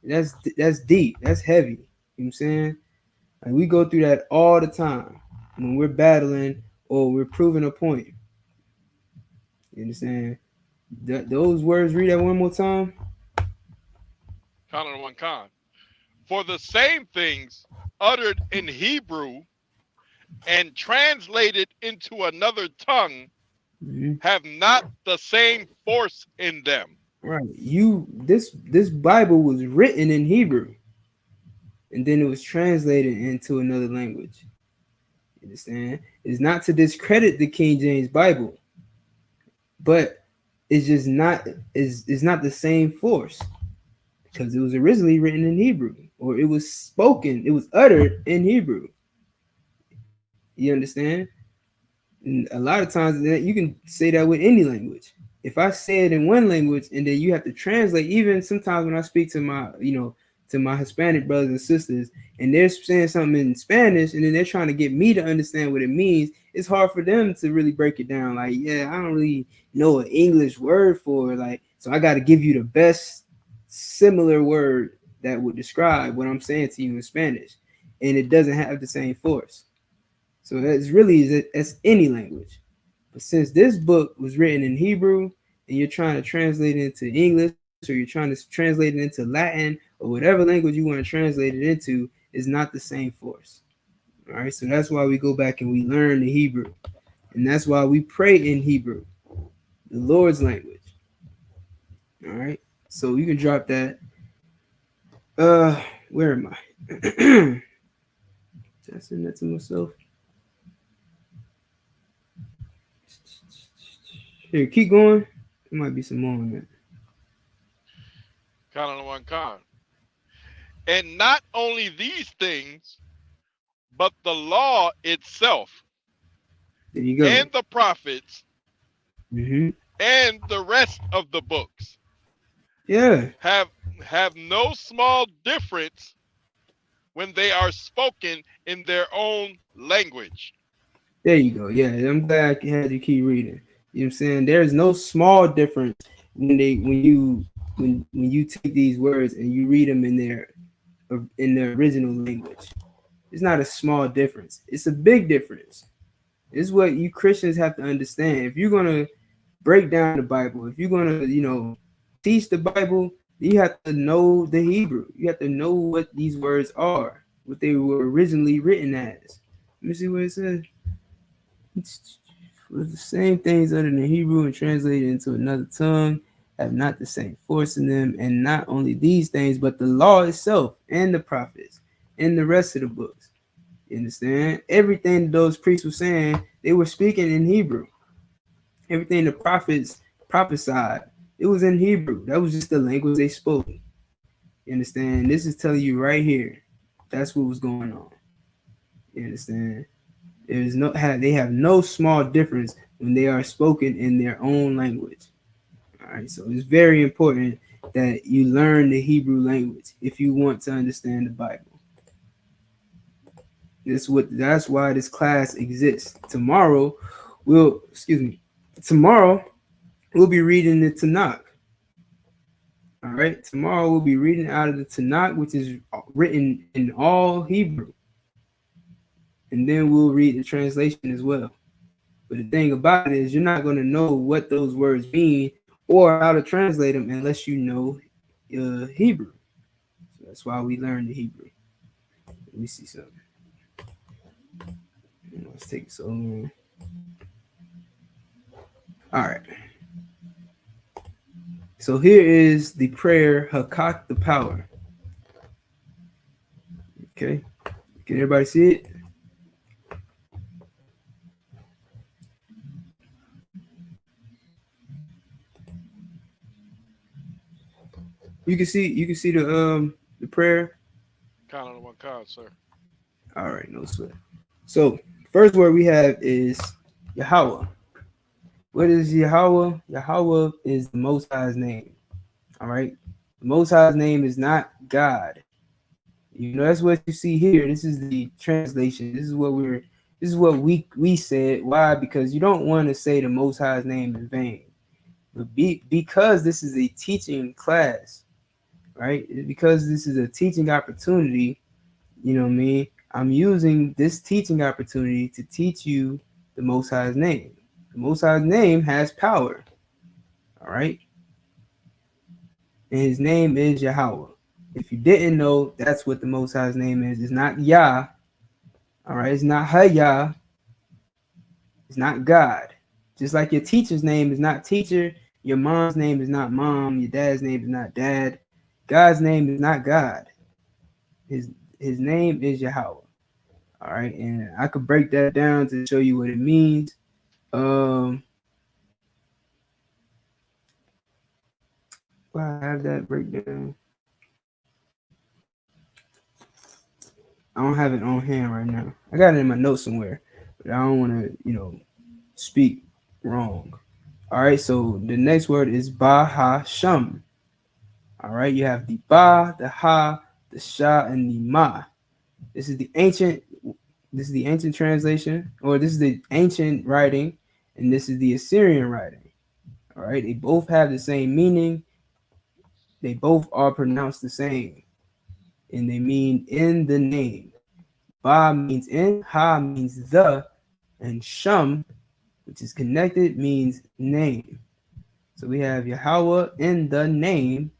That's deep. That's heavy. You know what I'm saying? Like we go through that all the time when we're battling or we're proving a point. You understand? Those words, read that one more time. Count on one con. For the same things uttered in Hebrew and translated into another tongue Mhm. have not the same force in them. Right. This Bible was written in Hebrew and then it was translated into another language. You understand? It's not to discredit the King James Bible, but it's not the same force because it was originally written in Hebrew or it was spoken, it was uttered in Hebrew. You understand? And a lot of times you can say that with any language. If I say it in one language and then you have to translate, even sometimes when I speak to my Hispanic brothers and sisters, and they're saying something in Spanish, and then they're trying to get me to understand what it means, it's hard for them to really break it down. Like, yeah, I don't really know an English word for it. Like, so I got to give you the best similar word that would describe what I'm saying to you in Spanish, and it doesn't have the same force. So that's any language. But since this book was written in Hebrew and you're trying to translate it into English or you're trying to translate it into Latin or whatever language you want to translate it into, is not the same force. All right. So that's why we go back and we learn the Hebrew. And that's why we pray in Hebrew, the Lord's language. All right. So you can drop that. Where am I? Did I send that to myself? Here, keep going. There might be some more on that. Count on one con. And not only these things, but the law itself There you go. and the prophets Mm-hmm. and the rest of the books Yeah. have no small difference when they are spoken in their own language. There you go. Yeah, I'm glad I had you keep reading. You know what I'm saying? There's no small difference when you take these words and you read them in their original language. It's not a small difference. It's a big difference. It's what you Christians have to understand. If you're gonna break down the Bible, if you're gonna, teach the Bible, you have to know the Hebrew. You have to know what these words are, what they were originally written as. Let me see what it says. For the same things uttered in Hebrew and translated into another tongue have not the same force in them, and not only these things, but the law itself and the prophets and the rest of the books. You understand? Everything those priests were saying, they were speaking in Hebrew. Everything the prophets prophesied, it was in Hebrew. That was just the language they spoke. You understand? This is telling you right here. That's what was going on. You understand? They have no small difference when they are spoken in their own language. All right, so it's very important that you learn the Hebrew language if you want to understand the Bible. That's why this class exists. Tomorrow we'll be reading the Tanakh. All right, tomorrow we'll be reading out of the Tanakh, which is written in all Hebrew. And then we'll read the translation as well. But the thing about it is you're not going to know what those words mean or how to translate them unless you know Hebrew. So that's why we learn the Hebrew. Let me see something. Let's take so long. All right. So here is the prayer, Hakak the power. Okay. Can everybody see it? You can see the prayer. Count on one con, sir. All right, no sweat. So first word we have is Yahweh. What is Yahweh? Yahweh is the Most High's name. All right. The Most High's name is not God. You know, that's what you see here. This is the translation. This is what we said. Why? Because you don't want to say the Most High's name in vain. But because this is a teaching class, right? Because this is a teaching opportunity, you know what I mean? I'm using this teaching opportunity to teach you the Most High's name. The Most High's name has power. All right. And his name is Yahweh. If you didn't know, that's what the Most High's name is. It's not Yah. All right. It's not Hayah. It's not God. Just like your teacher's name is not teacher, your mom's name is not mom, your dad's name is not dad. God's name is not God. His name is Yahweh. All right. And I could break that down to show you what it means. Well, I have that breakdown. I don't have it on hand right now. I got it in my notes somewhere, but I don't want to, speak wrong. All right, so the next word is Ba Ha Shum. All right, you have the Ba, the Ha, the Sha, and the Ma. This is the ancient translation, or this is the ancient writing, and this is the Assyrian writing. All right, they both have the same meaning. They both are pronounced the same, and they mean in the name. Ba means in, Ha means the, and Shum, which is connected, means name. So we have Yahweh in the name,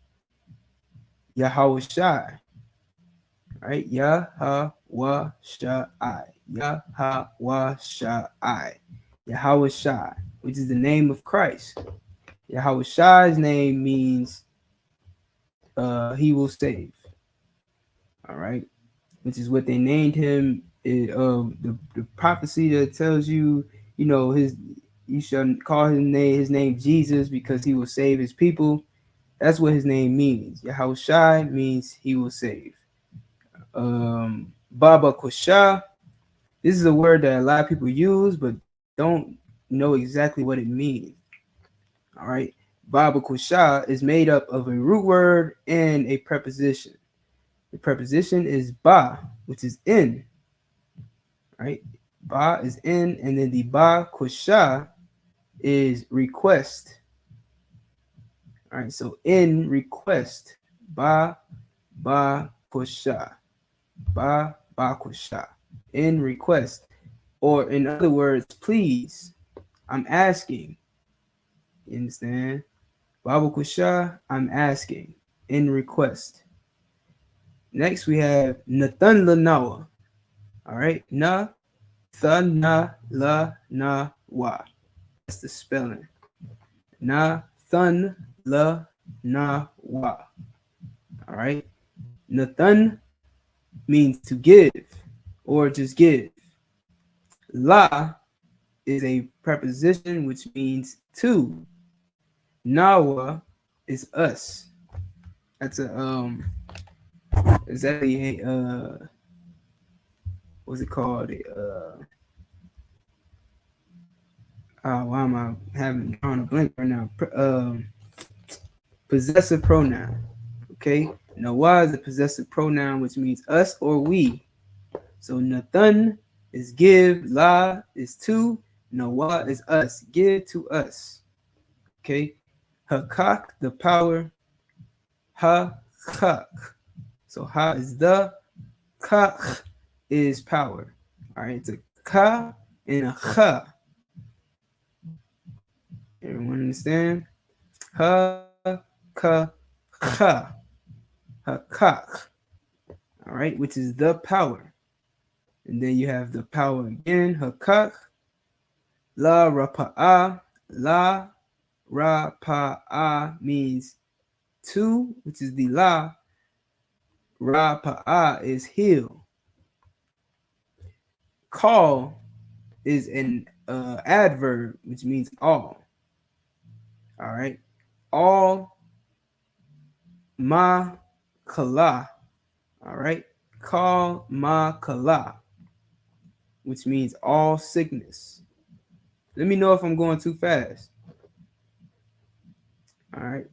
Yahweh Shai. Right? Yahweh Shai. Yahweh Shai. Yahweh Shai, which is the name of Christ. Yahweh Shai's name means he will save. All right. Which is what they named him. The prophecy that tells you, you shall call his name Jesus because he will save his people. That's what his name means. Yahweh Shai means he will save. Baba Kusha. This is a word that a lot of people use but don't know exactly what it means. All right. Baba Kusha is made up of a root word and a preposition. The preposition is ba, which is in. Right? Ba is in, and then the ba kusha is request. All right, so in request, ba kusha, ba kusha, in request, or in other words, please, I'm asking. You understand? Baba kusha, I'm asking, in request. Next, we have Nathan Lanawa. All right, na, tha, na, la, na, wa. That's the spelling. Na, thun, la, na, wa. All right. Nathan means to give or just give. La is a preposition which means to. Nawa is us. That's exactly a what's it called? Why am I drawing a blank right now? Possessive pronoun. Okay. Nawa is a possessive pronoun which means us or we. So Nathan is give, La is to, Nawa is us, give to us. Okay. Hakak, the power. Ha-kak. So ha is the, kak is power. All right, it's a ka and a cha. Everyone understand? Ha, ka, cha. Hakak. All right, which is the power. And then you have the power again, hakak. La rapa'a. La rapa'a means to, which is the la. Rapa'a is heal. Call is an adverb, which means all. All right. All ma kala. All right. Call ma kala, which means all sickness. Let me know if I'm going too fast. All right.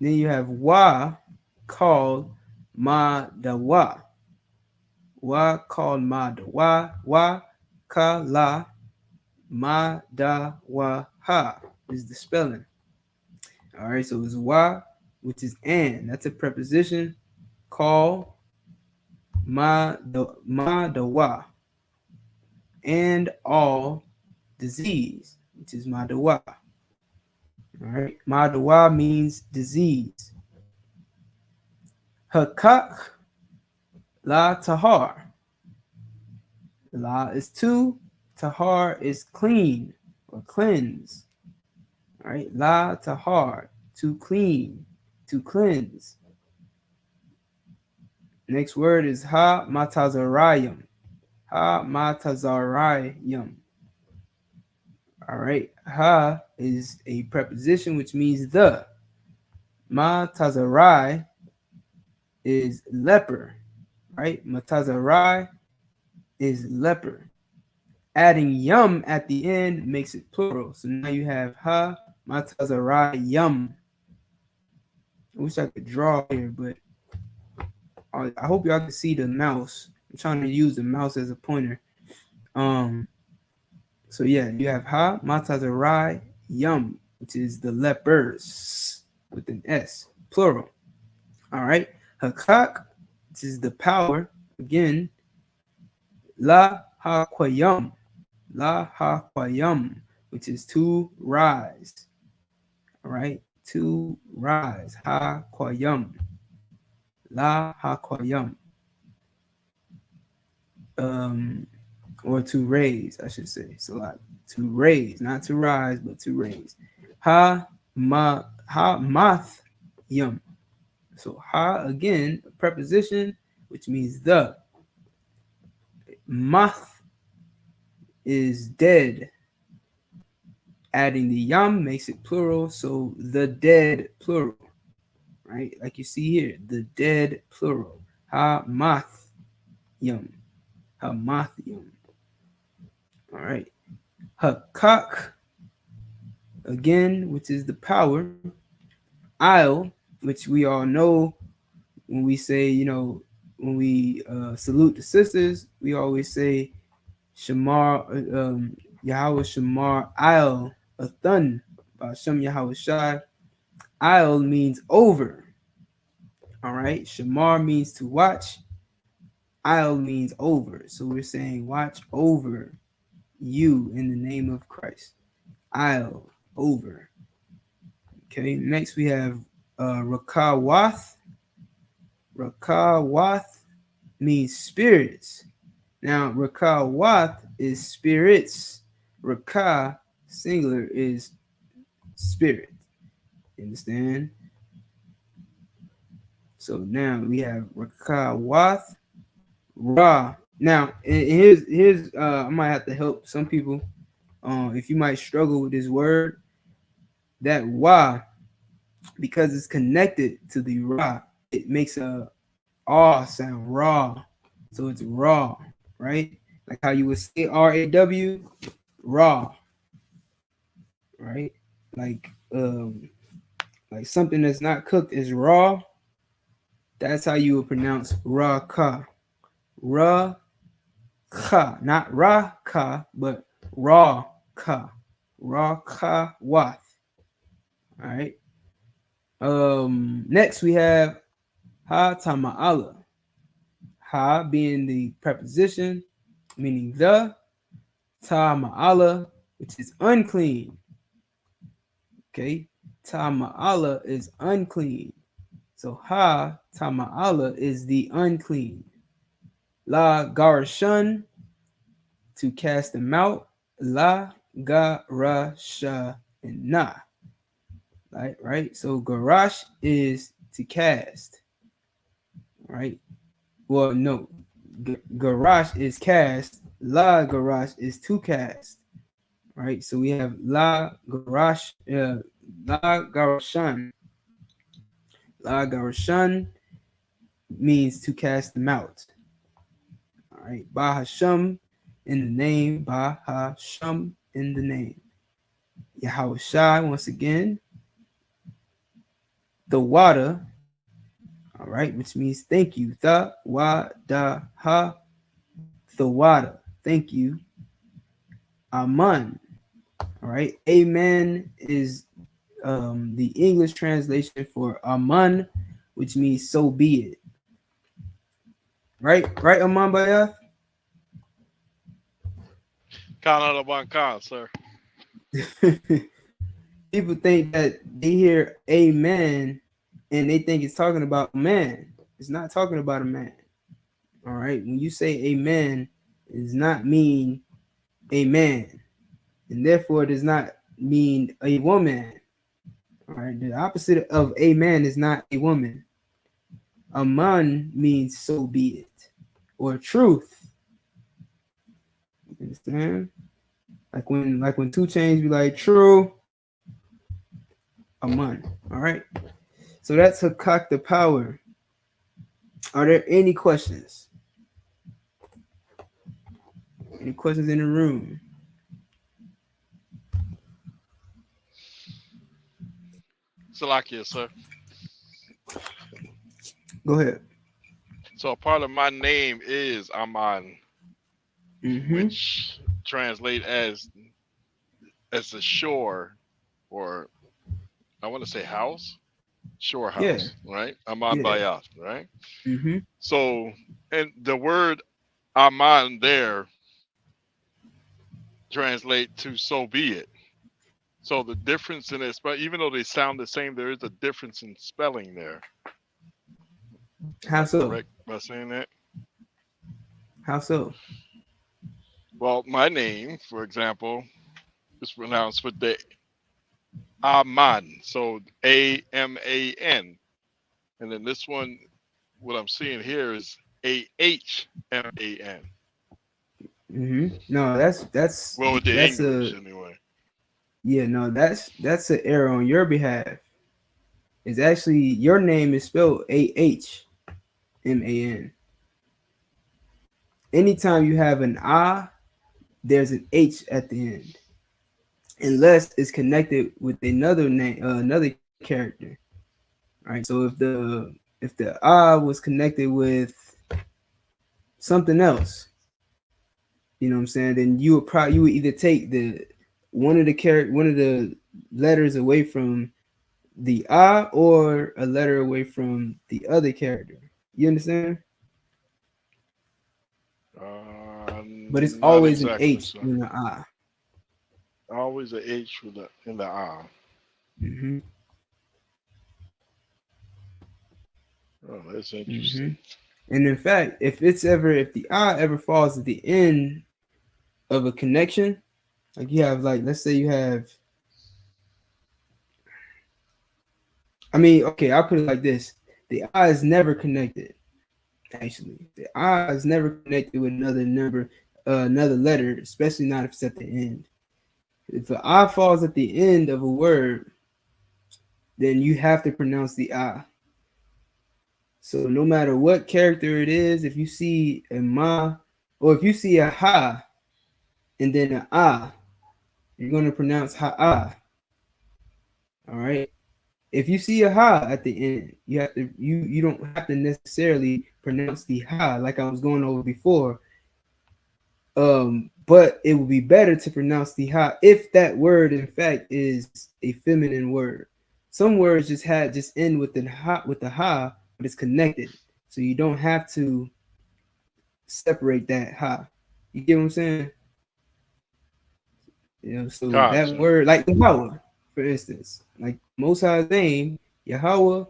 Then you have wa called ma da wa. Wa called ma da wa. Wa ka la ma da wa ha is the spelling. All right. So it's wa, which is and. That's a preposition. Call ma da wa. And all disease, which is ma da wa. All right. Ma da wa means disease. Hakak la tahar. La is two, tahar is clean or cleanse. All right, la tahar, to clean, to cleanse. Next word is ha matazarayim. Ha matazarayim. All right, ha is a preposition which means the. Matazarai is leper, right? Matazarai is leper. Adding yum at the end makes it plural. So now you have ha matazarai yum. I wish I could draw here, but I hope y'all can see the mouse. I'm trying to use the mouse as a pointer. So yeah, you have ha matazarai yum, which is the lepers with an S, plural. All right, hakak, which is the power. Again, la ha quayum. La ha quayum, which is to rise. All right, to rise. Ha quayum. La ha quayum. Or to raise, I should say. So like to raise, not to rise, but to raise. Ha math yum. So ha again, a preposition which means the. Math is dead. Adding the yam makes it plural, so the dead plural, right? Like you see here, the dead plural. Ha math yum. Ha math yum. All right. Hakak again, which is the power. I'll, which we all know when we say, when we salute the sisters, we always say Shamar, Yahweh Shamar I'll Athun, Shem Yahweh Shai. I'll means over. All right. Shamar means to watch. I'll means over. So we're saying watch over you in the name of Christ. I'll over. Okay. Next we have Rakawath. Rakawath means spirits. Now, Rakawath is spirits. Raka, singular, is spirit. You understand? So now we have Rakawath, Ra. Now, here's I might have to help some people. If you might struggle with this word, that Wa, because it's connected to the Ra, it makes a R sound, raw. So it's raw, right? Like how you would say RAW, raw, right? Like something that's not cooked is raw. That's how you would pronounce ra ka. Ra ka, not ra ka, but raw ka. Ra ka wath. All right. Next we have ha tama'ala. Ha being the preposition, meaning the. Tama'ala, which is unclean. Okay. Tama'ala is unclean. So ha tama'ala is the unclean. La garashun, to cast them out. La garasha and na. Right? So garash is to cast. Right? Well, no. Garash is cast. La garash is to cast. Right? So we have la garash, la garashan. La garashan means to cast them out. All right. Bahasham in the name, Ba-ha-sham in the name. Yahweh Shai, once again, the water, all right, which means thank you. The wa da ha, the water, thank you. Aman, all right. Amen is the English translation for Aman, which means so be it. Right, Aman Bayath? Khan of one Khan, sir. People think that they hear amen and they think it's talking about a man. It's not talking about a man. All right. When you say amen, it does not mean a man. And therefore it does not mean a woman. All right. The opposite of a man is not a woman. Aman means so be it, or truth. You understand? Like when 2 Chainz be like true, Aman. All right. So that's Hakak the power. Are there any questions? Any questions in the room? Salakia, sir. Go ahead. So a part of my name is Aman, which translate as a shore, or I want to say house, shore house, right? Aman Bayat, right? So, and the word Aman there translate to so be it. So the difference in this, but even though they sound the same, there is a difference in spelling there. How so? Correct by saying that? How so? Well, my name, for example, is pronounced with the Aman, so A-M-A-N. And then this one, what I'm seeing here is A-H-M-A-N. No, that's well, with the that's English anyway. Yeah, no, that's an error on your behalf. It's actually your name is spelled A-H-M-A-N. Anytime you have an I, there's an H at the end, unless it's connected with another name, another character. All right. So if the I was connected with something else, you know what I'm saying, then you would either take one of the letters away from the I, or a letter away from the other character. You understand? But it's always exactly, an H in the I. Always an H in the I. Oh, that's interesting. And in fact, if the I ever falls at the end of a connection, like you have, like, let's say you have, okay, I'll put it like this. The I is never connected. Actually, the I is never connected with another number, another letter, especially not if it's at the end. If the I falls at the end of a word, then you have to pronounce the I. So no matter what character it is, if you see a ma, or if you see a ha, and then an ah, you're going to pronounce ha-ah. All right. If you see a ha at the end, you don't have to necessarily pronounce the ha like I was going over before. But it would be better to pronounce the ha if that word in fact is a feminine word. Some words just end with the ha, but it's connected. So you don't have to separate that ha. You get what I'm saying? You know, so Gotcha. that word, like Yahweh, for instance, like Most High's name, Yahweh,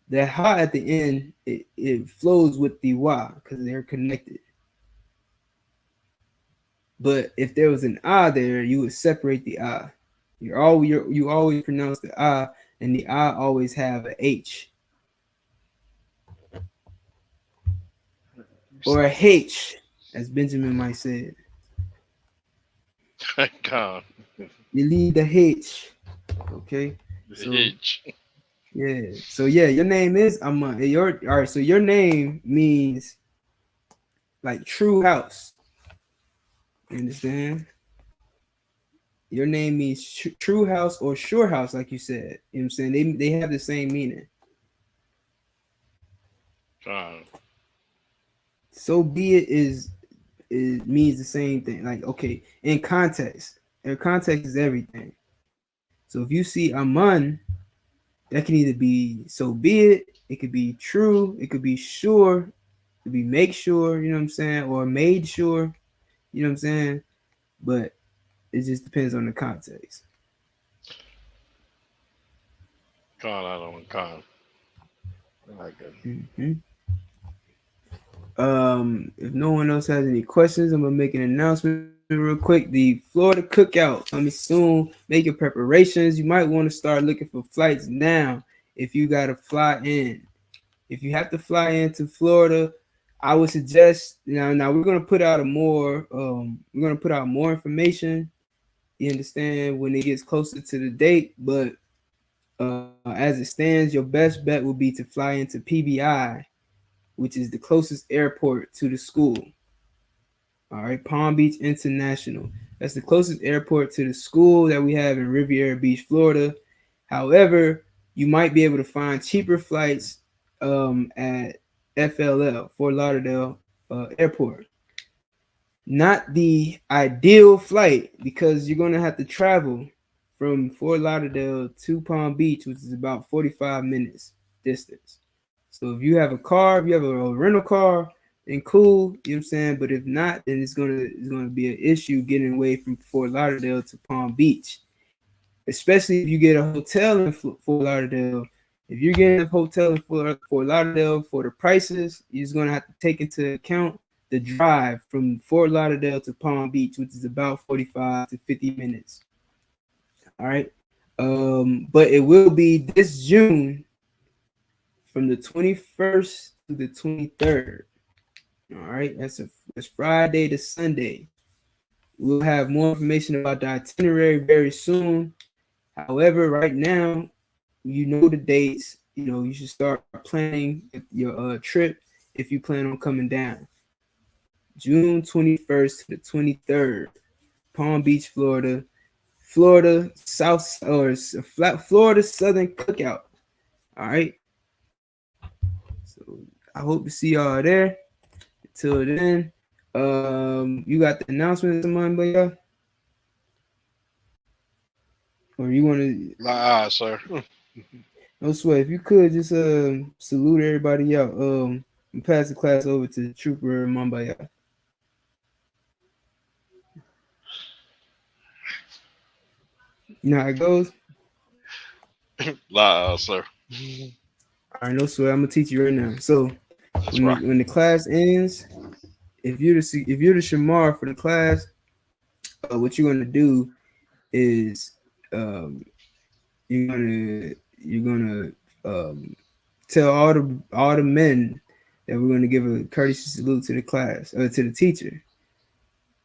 that ha at the end, it flows with the wa because they're connected. But if there was an I there, you would separate the I. You always pronounce the I, and the I always have a H. Or a H, as Benjamin might say it. God. You leave the H. Okay. So, H. Yeah. So yeah, your name is Aman. All right. So your name means like true house. You understand? Your name means true house or sure house, like you said. You know what I'm saying? They have the same meaning. So be it means the same thing. Like, okay, in context. And context is everything. So if you see Aman, that can either be so be it could be true, it could be sure, it could be make sure, you know what I'm saying, or made sure, you know what I'm saying? But it just depends on the context. I don't con. Like If no one else has any questions, I'm gonna make an announcement real quick. The Florida cookout coming soon. Make your preparations. You might want to start looking for flights now if you gotta fly in. If you have to fly into Florida, I would suggest now we're gonna put out more information. You understand, when it gets closer to the date, but as it stands, your best bet would be to fly into PBI, which is the closest airport to the school. All right, Palm Beach International. That's the closest airport to the school that we have in Riviera Beach, Florida. However, you might be able to find cheaper flights at FLL, Fort Lauderdale Airport. Not the ideal flight because you're going to have to travel from Fort Lauderdale to Palm Beach, which is about 45 minutes distance. So if you have a car, if you have a rental car, then cool, you know what I'm saying? But if not, then it's gonna be an issue getting away from Fort Lauderdale to Palm Beach. Especially if you get a hotel in Fort Lauderdale. If you're getting a hotel in Fort Lauderdale for the prices, you're just gonna have to take into account the drive from Fort Lauderdale to Palm Beach, which is about 45 to 50 minutes. All right. But it will be this June from the 21st to the 23rd. All right. That's Friday to Sunday. We'll have more information about the itinerary very soon. However, right now, you know the dates. You know, you should start planning your trip if you plan on coming down. June 21st to the 23rd, Palm Beach, Florida. Florida Southern Cookout. All right. So I hope to see y'all there. Until then, you got the announcement, Boya? Or you want to? Sir. No sweat. If you could just salute everybody out. And pass the class over to Trooper Mambaya. You know how it goes? Sir. All right, no sweat. I'm gonna teach you right now. So when the class ends, if you're the Shamar for the class, what you're gonna do is you're gonna tell all the men that we're gonna give a courtesy salute to the class to the teacher,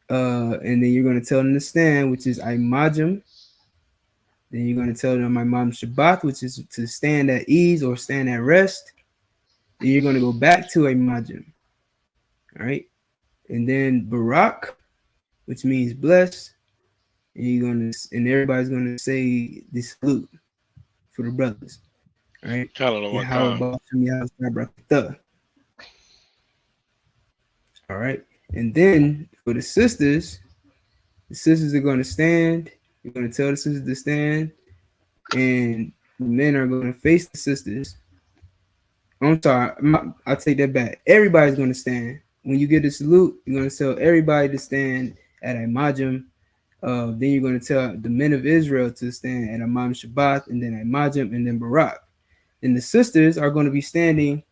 and then you're gonna tell them to stand, which is Imajim. Then you're gonna tell them Imam Shabbat, which is to stand at ease or stand at rest. Then you're gonna go back to Imajim. All right, and then Barak, which means bless, and everybody's gonna say the salute for the brothers. All right. All right. And then for the sisters are going to stand. You're going to tell the sisters to stand. And the men are going to face the sisters. I'm sorry. I'll take that back. Everybody's going to stand. When you get the salute, you're going to tell everybody to stand at Imajim. Then you're going to tell the men of Israel to stand at Imam Shabbat, and then Imajim, and then Barak. And the sisters are going to be standing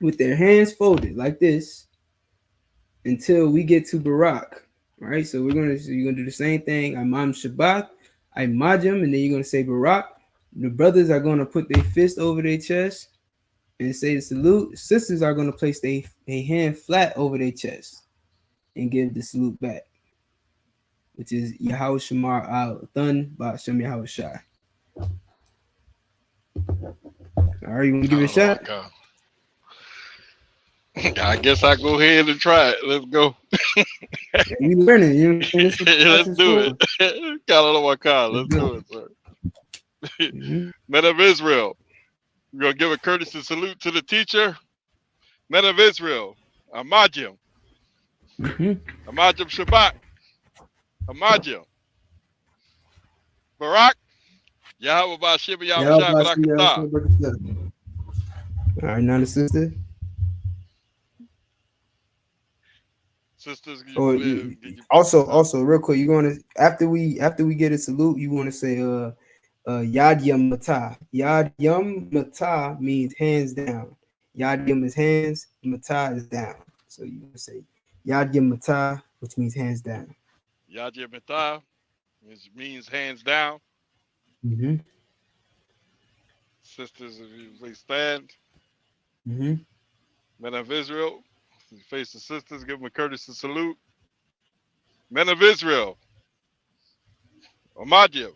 with their hands folded like this until we get to Barak. All right, so you're gonna do the same thing. Imam Shabbat, Imajim, and then you're gonna say Barak. The brothers are gonna put their fist over their chest and say the salute. Sisters are gonna place their hand flat over their chest and give the salute back, which is Yahweh Shamar al Thun Ba'Shem Yahweh Shai. All right, you want to give it a shot? I guess I go ahead and try it. Let's go. We learning. You know what I'm saying? Let's do it. Call it my car. Let's do it, sir. Mm-hmm. Men of Israel, we're gonna give a courtesy salute to the teacher. Men of Israel, Amajim, Mm-hmm. Amajim Shabbat, Amajim, Barak, Yahweh Bashim Yahushua Barakatah. All right, now the sister. Sisters, also, real quick, you're gonna after we get a salute, you want to say Yad Yam Matah. Yad Yam Matah means hands down. Yad Yam is hands, Matah is down. So you want to say Yad Yam Matah, which means hands down. Yad Yam Matah, which means hands down. Mm-hmm. Sisters, if you please stand. Mm-hmm. Men of Israel, face the sisters, give them a courtesy salute. Men of Israel, Amajim,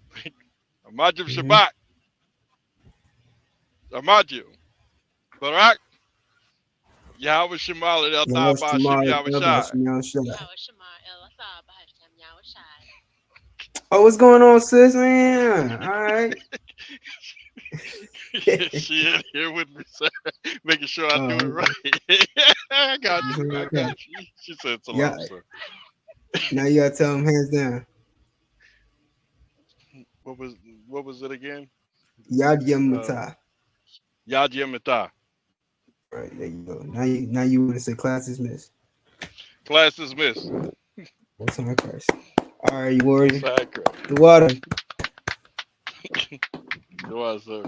Amajim Shabbat, Amajim, Barak, Yahweh Shemal El Atab Bashim Yahushai. Oh, what's going on, sis, man? All right. She in here with me, sir, making sure I do it right. I got you. I got you. She said salam, sir. Now you gotta tell them hands down. What was it again? Yad Yam Matah. Yad Yam Matah. Right, there you go. Now you want to say class dismissed. Class dismissed. What's on Christ? All right, you worried? The water. The water, sir.